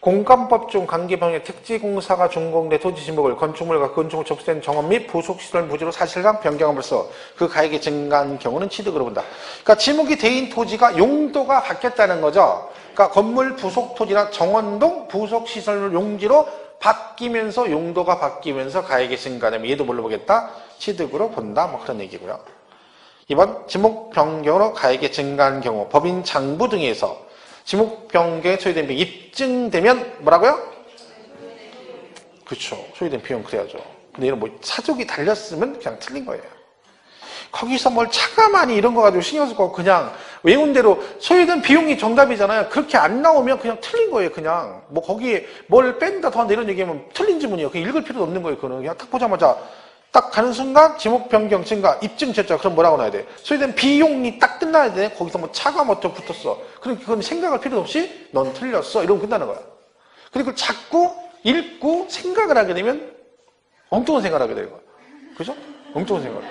Speaker 1: 공간법 중 관계방의 특지공사가 준공된 토지 지목을 건축물과 건축물 접수된 정원 및 부속시설 부지로 사실상 변경함으로써 그 가액이 증가한 경우는 취득으로 본다. 그러니까 지목이 돼인 토지가 용도가 바뀌었다는 거죠. 그러니까 건물 부속 토지나 정원동 부속시설 용지로 바뀌면서 용도가 바뀌면서 가액이 증가되면 얘도 뭘로 보겠다? 취득으로 본다. 뭐 그런 얘기고요. 2번 지목 변경으로 가액이 증가한 경우 법인 장부 등에서 지목 변경에 소요된 비용이 입증되면 뭐라고요? 그렇죠. 소요된 비용 그래야죠. 근데 이런 뭐 사족이 달렸으면 그냥 틀린 거예요. 거기서 뭘 차가 많이 이런 거 가지고 신경 쓸 거 그냥 외운 대로 소요된 비용이 정답이잖아요. 그렇게 안 나오면 그냥 틀린 거예요. 그냥 뭐 거기에 뭘 뺀다 더한다 이런 얘기하면 틀린 지문이에요. 그냥 읽을 필요도 없는 거예요. 그거는 그냥 딱 보자마자 딱 가는 순간 지목 변경 증가 입증됐죠. 그럼 뭐라고 나야 돼? 소요된 비용이 딱 끝나야 돼. 거기서 뭐 차가 뭐 또 붙었어. 그러니까 그건 생각할 필요도 없이 넌 틀렸어. 이러면 끝나는 거야. 그리고 자꾸 읽고 생각을 하게 되면 엉뚱한 생각을 하게 되는 거야. 그죠? 엉뚱한 생각.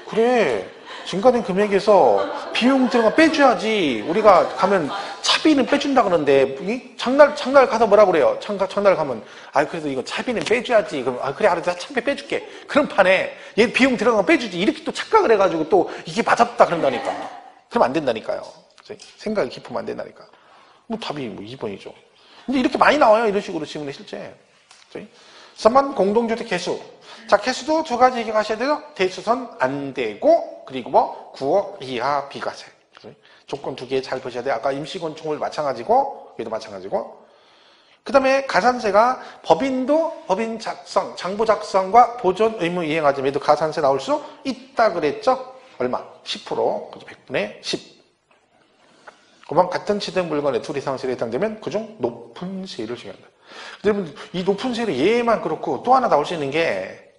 Speaker 1: 그래. 증가된 금액에서 비용 들어가 빼줘야지. 우리가 가면 차비는 빼준다 그러는데 장날 가서 뭐라 그래요? 장날 가면 그래도 이거 차비는 빼줘야지. 그럼 그래 알았어 차비 빼줄게. 그런 판에 얘 비용 들어가면 빼주지. 이렇게 또 착각을 해가지고 또 이게 맞았다 그런다니까. 그럼 안 된다니까요. 생각이 깊으면 안 된다니까. 뭐 답이 뭐 2번이죠. 근데 이렇게 많이 나와요. 이런 식으로 지문에 실제. 3번 공동주택 개수. 자, 개수도 두 가지 얘기하셔야 돼요. 대수선 안 되고, 그리고 뭐, 9억 이하 비과세. 조건 두 개 잘 보셔야 돼요. 아까 임시건축물 마찬가지고, 여기도 마찬가지고. 그 다음에 가산세가 법인도 법인 작성, 장부 작성과 보존 의무 이행하지만 얘도 가산세 나올 수 있다 그랬죠? 얼마? 10%. 그래서 100분의 10. 그만 같은 취득 물건에 둘 이상 세율에 해당되면 그중 높은 세율을 적용한다. 여러분, 이 높은 세율이 얘만 그렇고 또 하나 나올 수 있는 게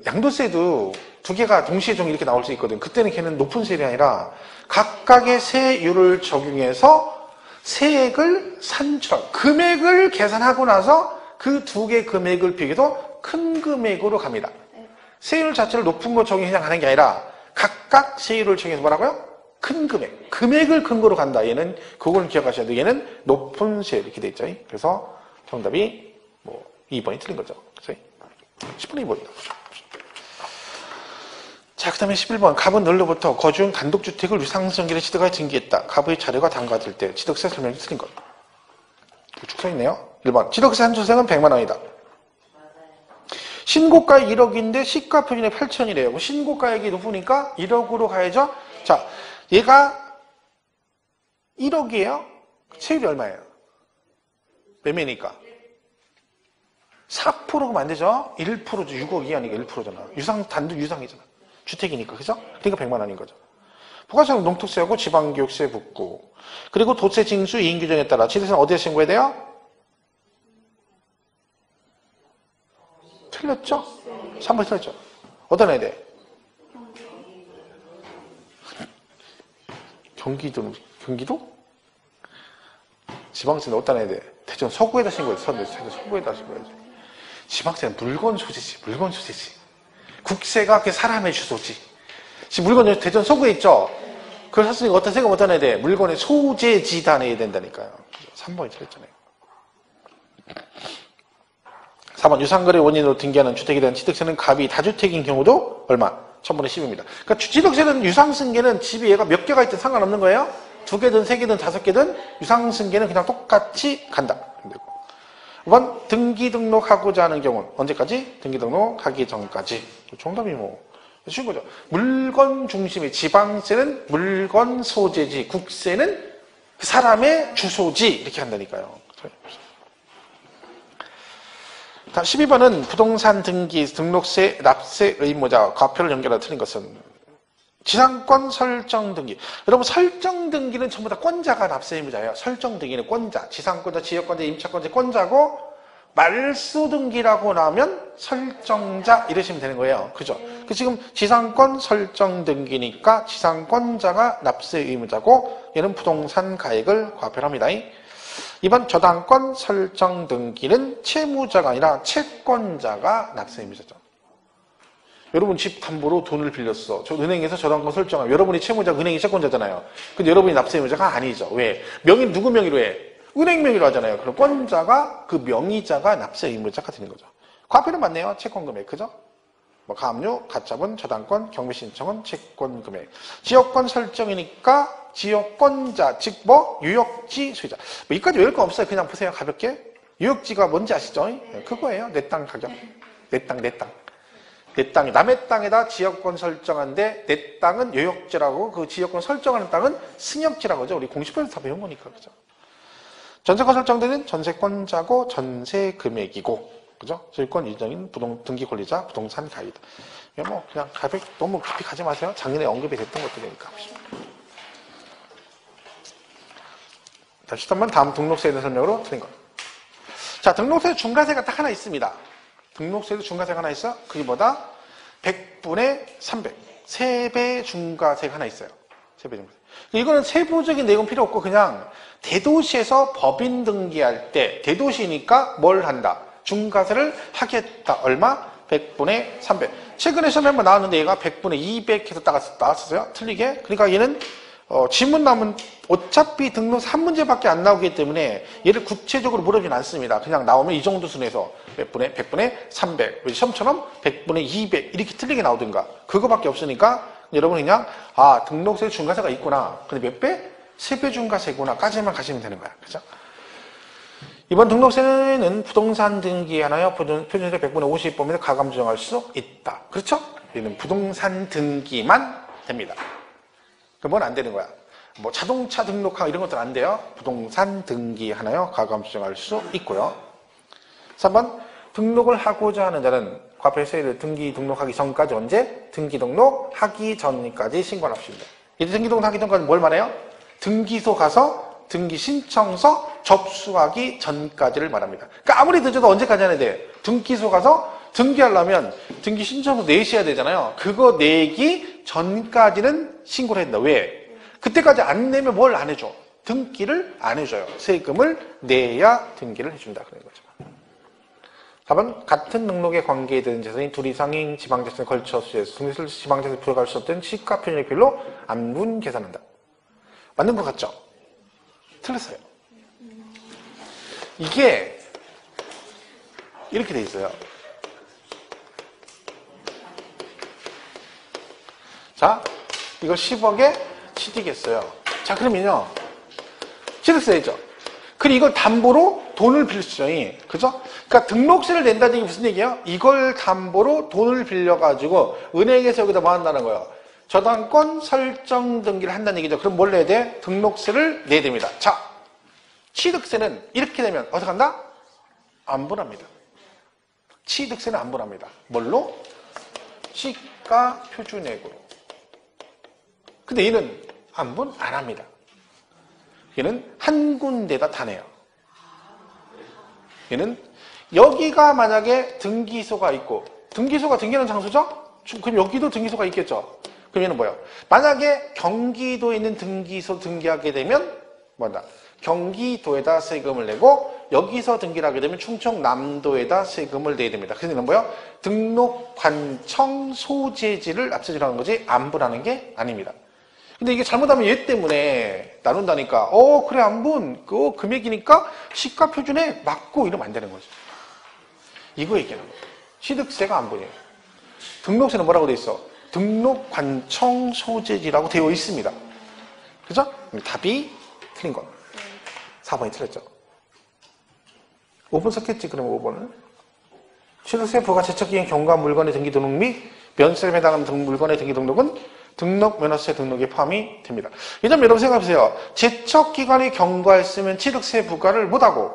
Speaker 1: 양도세도 두 개가 동시에 좀 이렇게 나올 수 있거든. 그때는 걔는 높은 세율이 아니라 각각의 세율을 적용해서 세액을 산출하고 금액을 계산하고 나서 그 두 개 금액을 비교해서 큰 금액으로 갑니다. 세율 자체를 높은 거 적용해 그냥 하는 게 아니라 각각 세율을 적용해서 뭐라고요? 큰 금액을 큰 거로 간다. 얘는 그걸 기억하셔야 돼요. 얘는 높은 세율 이렇게 돼 있죠. 그래서 정답이 뭐 2번이 틀린 거죠. 그래서 10번이 2번이다. 자, 그 다음에 11번. 갑은 널로부터 거주용 단독주택을 유상승계를 취득하여 증기했다. 갑의 자료가 담가질 때 취득세 설명이 틀린 것. 쭉 써있네요. 1번. 취득세 한 초생은 100만 원이다. 신고가액 1억인데 시가 표준액 8천이래요. 신고가액이 높으니까 1억으로 가야죠. 자, 얘가 1억이에요. 세율이 얼마예요? 매매니까. 4%가 안 되죠? 1%죠. 6억이 아니고 1%잖아. 단독 유상이잖아. 주택이니까. 그죠? 그러니까 100만 원인 거죠. 부가세는 농특세하고 지방교육세 붙고. 그리고 도세 징수 이행 규정에 따라 취득세는 어디에 신고해야 돼요? 틀렸죠? 3번 틀렸죠? 어디다 내야 돼? 경기도? 지방세는 어디다 내야 돼? 대전 서구에다 신고해야지. 대전 서구에다 신고해야지. 지방세는 물건 소지지. 국세가 그 사람의 주소지. 지금 물건 대전 서구에 있죠? 그걸 샀으니까 어떤 세금 어디다 내야 돼? 물건의 소재지다 내야 된다니까요. 3번이 틀렸잖아요. 4번 유상거래 원인으로 등기하는 주택에 대한 취득세는 갑이 다주택인 경우도 얼마? 1000분의 10입니다. 그러니까 취득세는 유상승계는 집이 얘가 몇 개가 있든 상관없는 거예요. 2개든 3개든 5개든 유상승계는 그냥 똑같이 간다. 5번 등기 등록하고자 하는 경우는 언제까지? 등기 등록하기 전까지. 정답이 뭐 쉬운 거죠. 물건 중심의 지방세는 물건 소재지, 국세는 그 사람의 주소지 이렇게 한다니까요. 다음 12번은 부동산 등기, 등록세, 납세 의무자, 과표를 연결하여 틀린 것은 지상권 설정 등기. 여러분 설정 등기는 전부 다 권자가 납세 의무자예요. 설정 등기는 권자, 지상권자, 지역권자, 임차권자, 권자고 말소 등기라고 나오면 설정자 이러시면 되는 거예요. 그죠? 그 지금 지상권 설정 등기니까 지상권자가 납세 의무자고 얘는 부동산 가액을 과표를 합니다. 이번 저당권 설정 등기는 채무자가 아니라 채권자가 납세 의무자죠. 여러분 집 담보로 돈을 빌렸어. 저 은행에서 저당권 설정하면 여러분이 채무자고 은행이 채권자잖아요. 근데 여러분이 납세 의무자가 아니죠. 왜? 명의 누구 명의로 해? 은행 명의로 하잖아요. 그럼 권자가 그 명의자가 납세 의무자가 되는 거죠. 과표는 맞네요. 채권 금액. 그죠? 뭐 가압류, 가처분, 저당권, 경매 신청은 채권 금액. 지역권 설정이니까 지역권자, 즉 뭐 유역지 소유자. 뭐 이까지 외울 거 없어요. 그냥 보세요. 가볍게. 유역지가 뭔지 아시죠? 그거예요. 내 땅 가격. 내 땅, 내 땅. 내 땅이 남의 땅에다 지역권 설정한데 내 땅은 유역지라고 그 지역권 설정하는 땅은 승역지라고 하죠. 우리 공시법에서 다 배운 거니까. 그죠? 전세권 설정되는 전세권자고 전세 금액이고, 그죠? 소유권 이전인 등기 권리자 부동산 가이드. 이거 뭐 그냥 가볍게 너무 깊이 가지 마세요. 작년에 언급이 됐던 것들이니까. 다시 한번 다음 등록세에 대한 설명으로 드린 것. 자, 등록세 중과세가 딱 하나 있습니다. 등록세도 중과세가 하나 있어. 그게 뭐다? 100분의 300. 3배 중과세가 하나 있어요. 3배 중과세. 이거는 세부적인 내용 필요 없고 그냥 대도시에서 법인 등기할 때 대도시니까 뭘 한다? 중과세를 하겠다. 얼마? 100분의 300. 최근에 시험에 한번 나왔는데 얘가 100분의 200 해서 나왔었어요. 틀리게. 그러니까 얘는 지문 나오면 어차피 등록세 한 문제밖에 안 나오기 때문에 얘를 구체적으로 물어보진 않습니다. 그냥 나오면 이 정도 순에서 100분의 300. 시험처럼 100분의 200 이렇게 틀리게 나오든가. 그거밖에 없으니까 여러분 그냥 등록세 중과세가 있구나. 근데 몇 배? 3배 중과세구나. 까지만 가시면 되는 거야. 그죠? 이번 등록세는 부동산 등기하나요? 표준세 100분의 50 범위에서 가감 조정할 수 있다. 그렇죠? 얘는 부동산 등기만 됩니다. 그건 안 되는 거야. 뭐 자동차 등록하고 이런 것들 안 돼요. 부동산 등기하나요? 가감 조정할 수 있고요. 3번 등록을 하고자 하는 자는 과표세를 등록하기 전까지 언제? 등기 등록하기 전까지 신고할 수 있습니다. 이 등기 등록하기 전까지 뭘 말해요? 등기소 가서 등기 신청서 접수하기 전까지를 말합니다. 그러니까 아무리 늦어도 언제까지 해야 돼? 등기소 가서 등기하려면 등기 신청서 내셔야 되잖아요. 그거 내기 전까지는 신고를 한다. 왜? 그때까지 안 내면 뭘 안 해줘? 등기를 안 해줘요. 세금을 내야 등기를 해준다. 그런 거죠. 4번 같은 등록에 관계되는 재산이 둘 이상인 지방자산에 걸쳐 수여해서 등기를 지방자산에 부여할 수 없던 시가 편익별로 안분 계산한다. 맞는 것 같죠? 틀렸어요. 이게 이렇게 돼 있어요. 자, 이거 10억에 취득했어요. 자, 그러면요. 취득세죠. 그리고 이걸 담보로 돈을 빌릴 수 있어요. 그죠? 그러니까 등록세를 낸다는 게 무슨 얘기예요? 이걸 담보로 돈을 빌려가지고 은행에서 여기다 뭐 한다는 거예요? 저당권 설정 등기를 한다는 얘기죠. 그럼 뭘 내야 돼? 등록세를 내야 됩니다. 자, 취득세는 이렇게 되면 어떻게 한다? 안분합니다. 취득세는 안분합니다. 뭘로? 시가 표준액으로. 근데 얘는 안분 안 합니다. 얘는 한 군데다 다 내요. 얘는 여기가 만약에 등기소가 있고 등기소가 등기하는 장소죠? 그럼 여기도 등기소가 있겠죠? 그럼 얘는 뭐예요? 만약에 경기도에 있는 등기소 등기하게 되면 뭐다? 경기도에다 세금을 내고 여기서 등기를 하게 되면 충청남도에다 세금을 내야 됩니다. 그래서 얘는 뭐예요? 등록관청 소재지를 납세지라는 거지 안분하는 게 아닙니다. 근데 이게 잘못하면 얘 때문에 나눈다니까 그래 안분 그 금액이니까 시가 표준에 맞고 이러면 안 되는 거죠. 이거 얘기하는 거예요. 취득세가 안분이에요. 등록세는 뭐라고 돼 있어? 등록관청 소재지라고 되어 있습니다. 그죠? 답이 틀린 것. 4번이 틀렸죠. 5번 썼겠지, 그러면 5번은. 취득세 부과 제척기행 경과 물건의 등기 등록 및 면세에 해당하는 물건의 등기 등록은 등록 면허세 등록에 포함이 됩니다. 이 점 여러분 생각해보세요. 제척기관이 경과했으면 취득세 부과를 못하고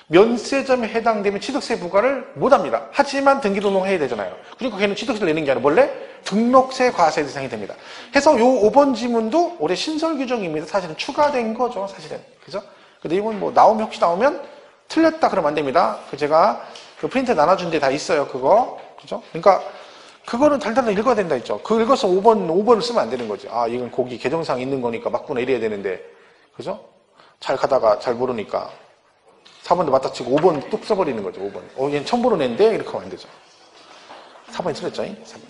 Speaker 1: 면세점에 해당되면 취득세 부과를 못합니다. 하지만 등기등록해야 되잖아요. 그러니까 걔는 취득세를 내는 게 아니라 원래 등록세 과세 대상이 됩니다. 해서 요 5번 지문도 올해 신설 규정입니다. 사실은 추가된 거죠. 사실은. 그죠? 근데 이건 뭐 나오면 혹시 나오면 틀렸다 그러면 안 됩니다. 제가 그 프린트 나눠준 데 다 있어요. 그거. 그죠? 그러니까 그거는 달달달 읽어야 된다 했죠. 그거 읽어서 5번을 쓰면 안 되는 거지. 아, 이건 거기 개정상 있는 거니까 맞구나 이래야 되는데. 그죠? 잘 가다가 잘 모르니까 4번도 맞다 치고 5번 뚝 써버리는 거죠. 5번. 얘는 처음 보는 애인데 이렇게 하면 안 되죠. 4번이 틀렸죠. 4번.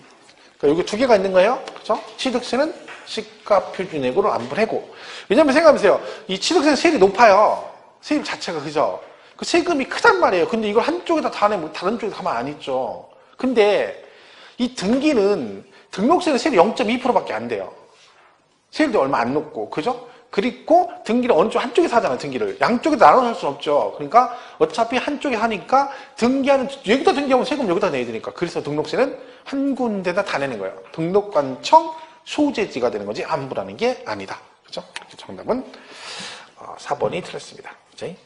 Speaker 1: 그러니까 여기 두 개가 있는 거예요. 그죠? 취득세는 시가 표준액으로 안 보내고. 왜냐면 생각해보세요. 이 취득세는 세율이 높아요. 세율 자체가. 그죠? 그 세금이 크단 말이에요. 근데 이걸 한쪽에다 다 내면 다른 쪽에 가만 안 있죠. 근데 이 등기는 등록세는 세율이 0.2%밖에 안 돼요. 세율도 얼마 안 높고. 그죠? 그리고 등기를 어느 쪽 한쪽에서 하잖아요. 등기를 양쪽에 나눠서 할 수는 없죠. 그러니까 어차피 한쪽에 하니까 등기하는 여기다 등기하면 세금 여기다 내야 되니까. 그래서 등록세는 한 군데다 다 내는 거예요. 등록관청 소재지가 되는 거지 안부라는 게 아니다. 그죠? 정답은 4번이 틀렸습니다. 그치?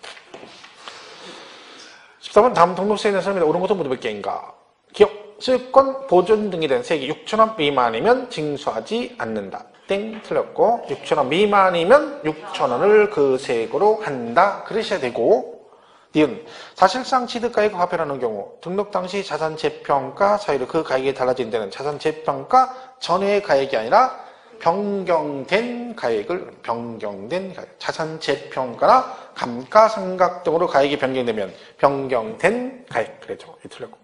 Speaker 1: 14번 다음 등록세에 대한 설명이 옳은 것은 모두 몇 개인가? 기억, 소유권, 보존 등이 된 세액이 6,000원 미만이면 징수하지 않는다. 땡 틀렸고 6,000원 미만이면 6,000원을 그 세액으로 한다. 그러셔야 되고 니은 사실상 취득가액과 화폐라는 경우 등록 당시 자산 재평가 사유로 그 가액이 달라진 데는 자산 재평가 전의 가액이 아니라 변경된 가액 자산 재평가나 감가상각 등으로 가액이 변경되면 변경된 가액 그랬죠. 이 틀렸고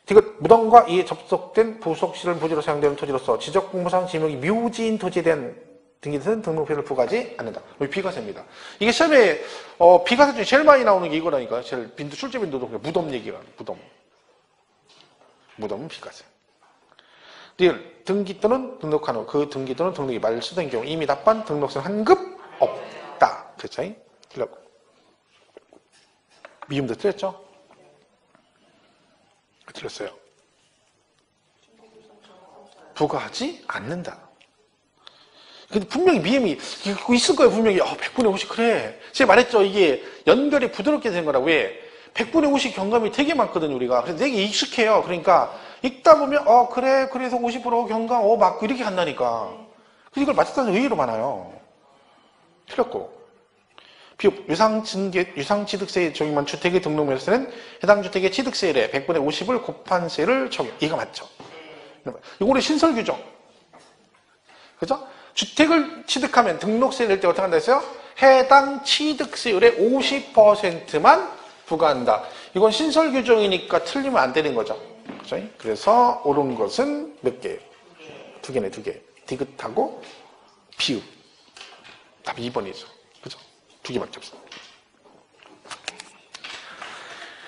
Speaker 1: 디귿 무덤과 이에 접속된 부속실은 부지로 사용되는 토지로서 지적공무상 지명이 묘지인 토지에 대한 등기는 등록표를 부과하지 않는다. 여기 비과세입니다. 이게 시험에 비과세 중에 제일 많이 나오는 게 이거라니까요. 제일 출제 빈도도 무덤 얘기가 무덤은 비과세. 리을 등기 또는 등록한 후 그 등기 또는 등록이 말소된 경우 이미 납부한 등록세 환급 없다. 그렇죠? 틀렸고 미음도 틀렸죠? 틀렸어요. 부과하지 않는다. 근데 분명히 미음이 있을 거예요. 분명히 100분의 50 그래. 제가 말했죠. 이게 연결이 부드럽게 된 거라고. 왜? 100분의 50 경감이 되게 많거든요. 우리가. 그래서 되게 익숙해요. 그러니까 읽다 보면 그래 그래서 50% 경감 맞고 이렇게 간다니까. 그래서 이걸 맞췄다는 의외로 많아요. 틀렸고 비읍 유상취득세 적용한 주택의 등록면세는 해당 주택의 취득세율의 100분의 50을 곱한 세를 적용. 이거 맞죠? 이거는 신설 규정. 그죠? 주택을 취득하면 등록세 낼 때 어떻게 한다 했어요? 해당 취득세율의 50%만 부과한다. 이건 신설 규정이니까 틀리면 안 되는 거죠. 그죠? 그래서 옳은 것은 몇 개예요? 두 개네, 두 개. 디귿하고 비읍. 답이 2번이죠. 그죠? 두 개밖에 없어.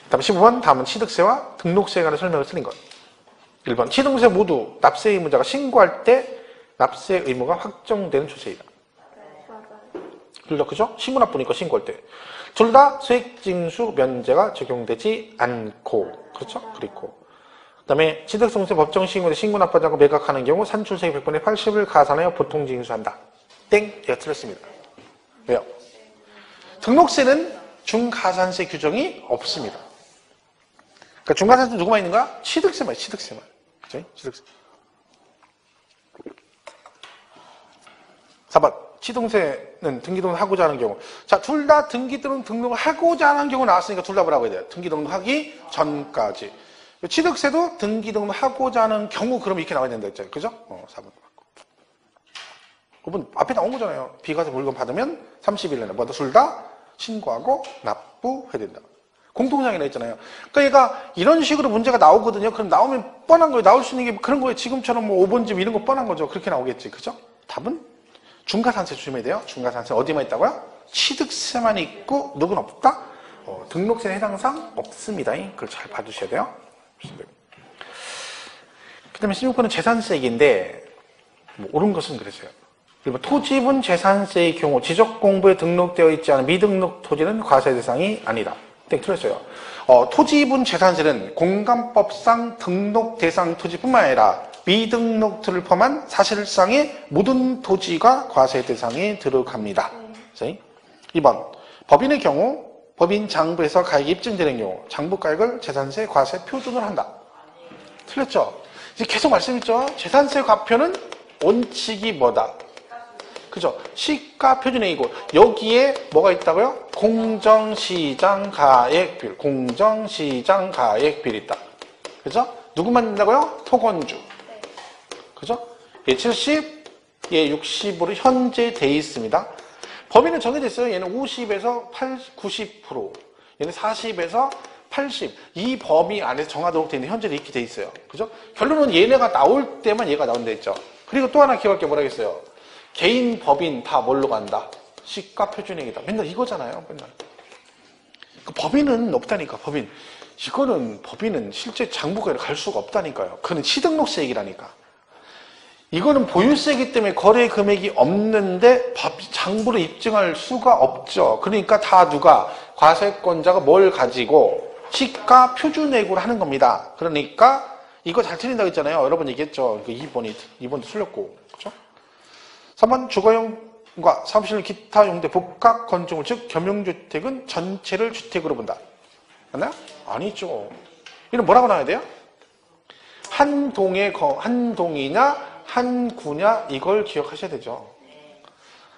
Speaker 1: 다음 15번, 다음은 취득세와 등록세에 관한 설명을 틀린 것. 1번, 취등세 모두 납세 의무자가 신고할 때 납세 의무가 확정되는 조세이다. 둘 다 그죠? 신고납부니까 신고할 때. 둘 다 수익징수 면제가 적용되지 않고, 그렇죠? 그리고. 그 다음에 취득세무세 법정 신고에 신고납부하지 않고 매각하는 경우 산출세액 100분의 80을 가산하여 보통징수한다. 땡! 얘가 틀렸습니다. 왜요? 등록세는 중가산세 규정이 없습니다. 그러니까 중가산세 누구만 있는 거야? 취득세만, 취득세만. 그죠? 취득세. 4번. 취등세는 등기등록 하고자 하는 경우. 자, 둘 다 등록을 하고자 하는 경우 나왔으니까 둘 다 뭐라고 해야 돼요? 등기등록 하기 전까지. 취득세도 등기등록 하고자 하는 경우 그럼 이렇게 나와야 된다 했잖아요. 그죠? 4번. 그분 앞에 나온 거잖아요. 비과세 물건 받으면 30일 내내 뭐다 둘 다 신고하고 납부해야 된다. 공통상이라 했잖아요. 그러니까 얘가 이런 식으로 문제가 나오거든요. 그럼 나오면 뻔한 거예요. 나올 수 있는 게 그런 거예요. 지금처럼 뭐 5번집 이런 거 뻔한 거죠. 그렇게 나오겠지. 그죠? 답은 중가산세 조심해야 돼요. 중가산세 어디만 있다고요? 취득세만 있고 누군 없다? 등록세 해당상 없습니다. 그걸 잘 봐주셔야 돼요. 그 다음에 16번은 재산세액인데 옳은 것은 그랬어요. 그리고 토지분 재산세의 경우 지적공부에 등록되어 있지 않은 미등록 토지는 과세 대상이 아니다. 땡 틀렸어요. 토지분 재산세는 공간법상 등록 대상 토지뿐만 아니라 미등록토를 포함한 사실상의 모든 토지가 과세 대상에 들어갑니다. 2번 법인의 경우 법인 장부에서 가액이 입증되는 경우 장부가액을 재산세 과세 표준을 한다. 틀렸죠? 이제 계속 말씀했죠? 재산세 과표는 원칙이 뭐다? 그죠? 시가 표준액이고 여기에 뭐가 있다고요? 공정시장 가액비율. 공정시장 가액비율이 있다. 그죠? 누구만 된다고요? 토건주. 그죠? 얘 70, 얘 60으로 현재 돼 있습니다. 범위는 정해져 있어요. 얘는 50에서 90%, 얘는 40에서 80. 이 범위 안에서 정하도록 되어 있는 현재도 이렇게 돼 있어요. 그죠? 결론은 얘네가 나올 때만 얘가 나온다 했죠. 그리고 또 하나 기억할 게 뭐라겠어요? 개인, 법인 다 뭘로 간다? 시가 표준액이다. 맨날 이거잖아요. 맨날. 그 법인은 없다니까. 법인. 이거는 법인은 실제 장부가에 갈 수가 없다니까요. 그는 취등록세액이라니까. 이거는 보유세이기 때문에 거래 금액이 없는데 장부로 입증할 수가 없죠. 그러니까 다 누가 과세권자가 뭘 가지고 시가 표준액으로 하는 겁니다. 그러니까 이거 잘 틀린다고 했잖아요. 여러 번 얘기했죠. 2번도 틀렸고. 그렇죠? 3번 주거용과 사무실 기타 용대 복합 건축물 즉 겸용주택은 전체를 주택으로 본다. 맞나요? 아니죠. 이는 뭐라고 나와야 돼요? 한 동이냐 한 구냐 이걸 기억하셔야 되죠.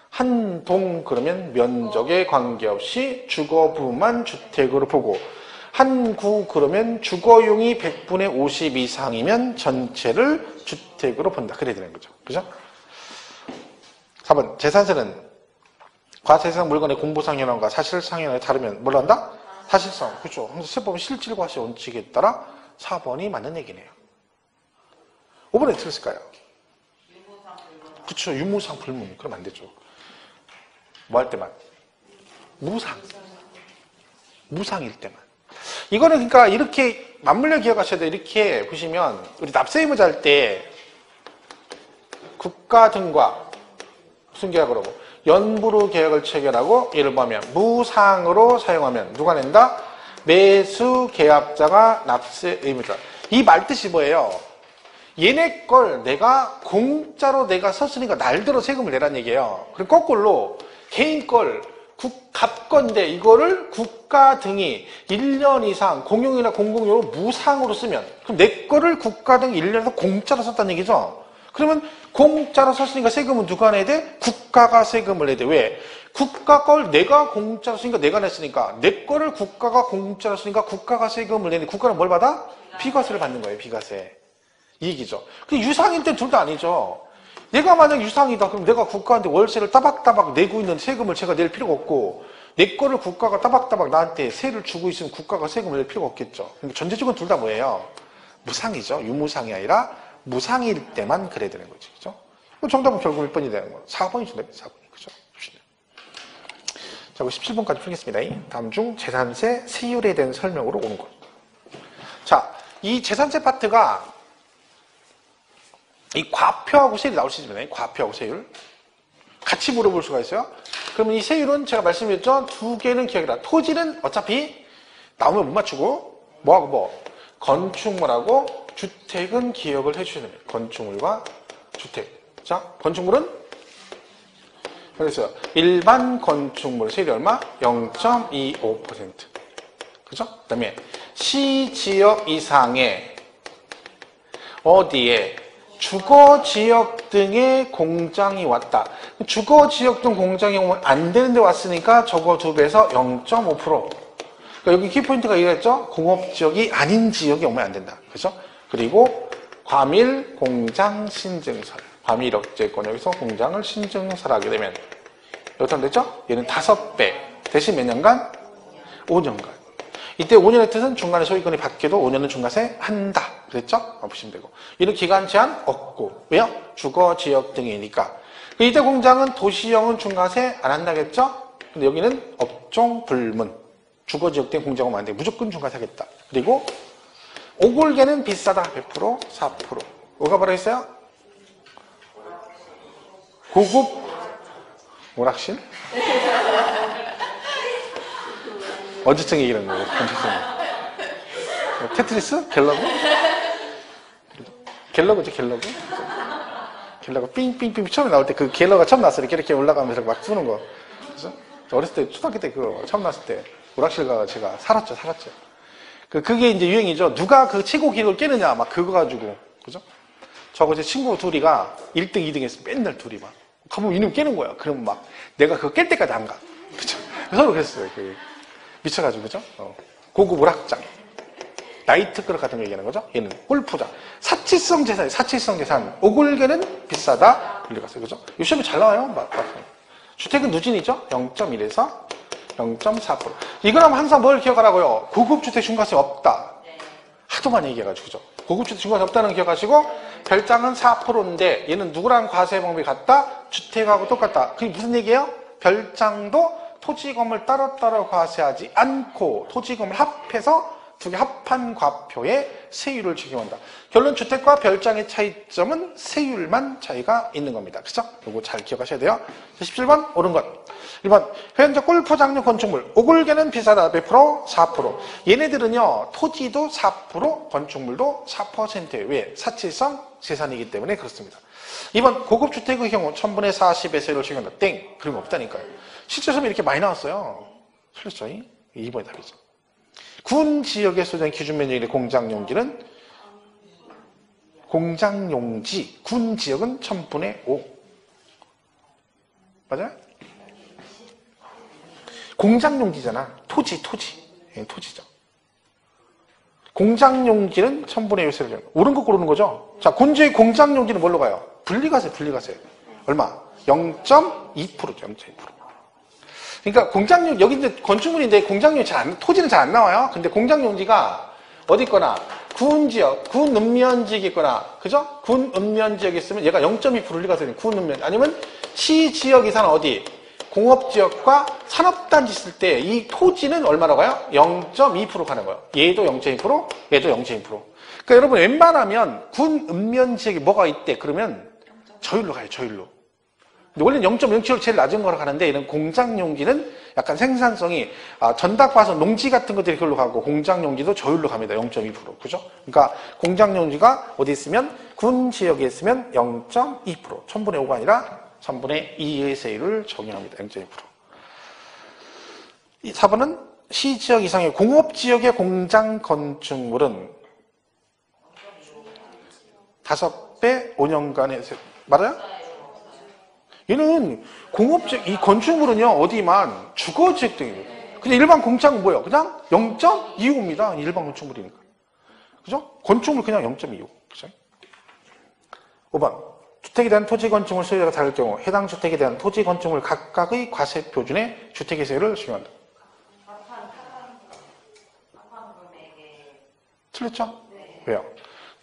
Speaker 1: 한 동 그러면 면적에 관계없이 주거부만 주택으로 보고 한 구 그러면 주거용이 100분의 50 이상이면 전체를 주택으로 본다. 그래야 되는 거죠. 그죠? 4번 재산세는 과세상 물건의 공보상 현황과 사실상 현황이 다르면 뭘 한다? 사실상. 그렇죠. 세법은 실질과세 원칙에 따라 4번이 맞는 얘기네요. 5번에 어떻게 했을까요? 그렇죠. 유무상 불문. 그럼 안 되죠. 뭐 할 때만? 무상일 때만. 이거는 그러니까 이렇게 맞물려 기억하셔야 돼요. 이렇게 보시면 우리 납세의무자 할 때 국가 등과 무슨 계약으로? 연부로 계약을 체결하고 예를 보면 무상으로 사용하면 누가 낸다? 매수 계약자가 납세 의무자. 이 말뜻이 뭐예요? 얘네 걸 내가 공짜로 내가 썼으니까 날대로 세금을 내란 얘기예요. 그리고 거꾸로 개인 걸 갑건데 이거를 국가 등이 1년 이상 공용이나 공공용으로 무상으로 쓰면 그럼 내 거를 국가 등이 1년에서 공짜로 썼다는 얘기죠. 그러면 공짜로 썼으니까 세금은 누가 내야 돼? 국가가 세금을 내야 돼. 왜? 국가 걸 내가 공짜로 쓰니까 내가 냈으니까 내 거를 국가가 공짜로 쓰니까 국가가 세금을 내는데 국가는 뭘 받아? 비과세를 받는 거예요. 비과세. 이 얘기죠. 근데 유상일 때 둘 다 아니죠. 내가 만약 유상이다. 그럼 내가 국가한테 월세를 따박따박 내고 있는 세금을 제가 낼 필요가 없고 내 거를 국가가 따박따박 나한테 세를 주고 있으면 국가가 세금을 낼 필요가 없겠죠. 그러니까 전제적으로 둘 다 뭐예요? 무상이죠. 유무상이 아니라 무상일 때만 그래야 되는 거지. 그죠? 정답은 결국 1번이 되는 거예요. 4번이 정답이에요. 4번이. 그죠? 자, 17번까지 풀겠습니다. 다음 중 재산세 세율에 대한 설명으로 오는 것. 자, 이 재산세 파트가 이 과표하고 세율이 나올 수 있습니다. 과표하고 세율. 같이 물어볼 수가 있어요. 그러면 이 세율은 제가 말씀드렸죠. 두 개는 기억이라. 토지는 어차피 나오면 못 맞추고 뭐하고 뭐. 건축물하고 주택은 기억을 해주셔야 됩니다. 건축물과 주택. 자, 건축물은 그래서 일반 건축물 세율이 얼마? 0.25%. 그죠? 그 다음에 시지역 이상의 어디에 주거지역 등의 공장이 왔다. 주거지역 등 공장이 오면 안 되는데 왔으니까 저거 2배에서 0.5%. 그러니까 여기 키포인트가 이랬죠? 공업지역이 아닌 지역이 오면 안 된다. 그죠? 그리고 과밀 공장 신증설. 과밀 억제권 여기서 공장을 신증설하게 되면 어떻게 되죠? 얘는 5배. 대신 몇 년간? 5년간. 이때 5년의 뜻은 중간에 소유권이 바뀌어도 5년은 중과세 한다. 그랬죠? 보시면 되고. 이는 기간 제한 없고. 왜요? 주거지역 등이니까. 이때 공장은 도시형은 중과세 안 한다겠죠? 근데 여기는 업종 불문. 주거지역 등 공장은 안 돼. 무조건 중과세 하겠다. 그리고 오골개는 비싸다. 100%, 4%. 뭐가 바로 있어요? 고급 오락실? 언제쯤 얘기하는 거예요? 언제쯤? 테트리스? 갤러그? 갤러그죠, 갤러그? 갤러그 삥삥삥 처음에 나올 때 그 갤러가 처음 나왔을 때 이렇게 올라가면서 막 쏘는 거. 그래서 어렸을 때 초등학교 때 그거 처음 나왔을 때 오락실 가서 제가 살았죠. 그게 이제 유행이죠. 누가 그 최고 기록을 깨느냐, 막 그거 가지고. 그죠? 저거 제 친구 둘이가 1등, 2등 했어. 맨날 둘이 막. 가보면 이놈 깨는 거야. 그럼 막 내가 그거 깰 때까지 안 가. 그죠? 서로 그랬어요. 미쳐가지고, 그죠? 고급 오락장. 나이트클럽 같은 거 얘기하는 거죠? 얘는 골프장. 사치성 재산. 오골계는 비싸다. 분리가세. 그죠? 이 시험에 잘 나와요. 주택은 누진이죠? 0.1에서 0.4%. 이거라면 항상 뭘 기억하라고요? 고급주택 중과세 없다. 하도 많이 얘기해가지고, 그죠? 고급주택 중과세 없다는 거 기억하시고, 별장은 4%인데, 얘는 누구랑 과세 방법이 같다? 주택하고 똑같다. 그게 무슨 얘기예요? 별장도 토지건물 따로따로 과세하지 않고, 토지건물 합해서 두 개 합한 과표에 세율을 적용한다. 결론 주택과 별장의 차이점은 세율만 차이가 있는 겁니다. 그죠? 이거 잘 기억하셔야 돼요. 17번 옳은 것. 1번 현재 골프장류 건축물 오골계는 비싸다. 몇 프로? 4%. 얘네들은요 토지도 4% 건축물도 4%예요. 왜? 사치성 재산이기 때문에 그렇습니다. 2번 고급주택의 경우 1000분의 40의 세율을 적용한다. 땡. 그런 거 없다니까요. 실제 시험에 이렇게 많이 나왔어요. 틀렸죠? 2번이 답이죠. 군 지역에 소재된 기준 면적의 공장용지는 공장용지 군 지역은 1000분의 5. 맞아요? 공장용지잖아. 토지죠. 공장용지는 1000분의 1세를 옳은 거 고르는 거죠. 자, 군지의 공장용지는 뭘로 가요? 분리과세. 얼마? 0.2%죠. 0.2%. 그러니까 공장용, 여기 이제 건축물인데 공장용이 토지는 잘 안 나와요. 근데 공장용지가 어디 있거나, 군 지역, 군 읍면지역이 있거나, 그죠? 군 읍면지역이 있으면 얘가 0.2% 분리과세, 군 읍면, 아니면 시 지역 이상 어디? 공업지역과 산업단지 있을 때 이 토지는 얼마라고 해요? 0.2% 가는 거예요. 얘도 0.2%, 얘도 0.2%. 그러니까 여러분 웬만하면 군 읍면지역에 뭐가 있대? 그러면 저율로 가요, 저율로. 근데 원래는 0.07 제일 낮은 거라 가는데 이런 공장용지는 약간 생산성이 전닭과서 농지 같은 것들이 그걸로 가고 공장용지도 저율로 갑니다. 0.2%. 그죠? 그러니까 공장용지가 어디 있으면 군 지역에 있으면 0.2%. 1000분의 5가 아니라 1000분의 2의 세율을 적용합니다. 0.2%. 4번은 시지역 이상의 공업지역의 공장 건축물은 5배 5년간의 세율. 맞아요? 얘는 공업지역, 이 건축물은요, 어디만 주거지역 등이에요. 그냥 일반 공장은 뭐예요? 그냥 0.25입니다. 일반 건축물이니까. 그죠? 건축물 그냥 0.25. 그죠? 5번. 주택에 대한 토지 건축물 소유자가 다를 경우 해당 주택에 대한 토지 건축물 각각의 과세 표준에 주택의 세율을 적용한다. 틀렸죠? 왜요?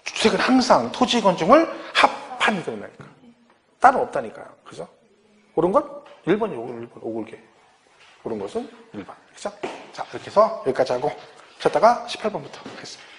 Speaker 1: 주택은 항상 토지 건축물 합판이 들어나니까. 따로 없다니까요. 그죠? 옳은 것? 1번이 1번. 오골계. 옳은 것은 1번. 그죠? 자, 이렇게 해서 여기까지 하고, 쳤다가 18번부터 하겠습니다.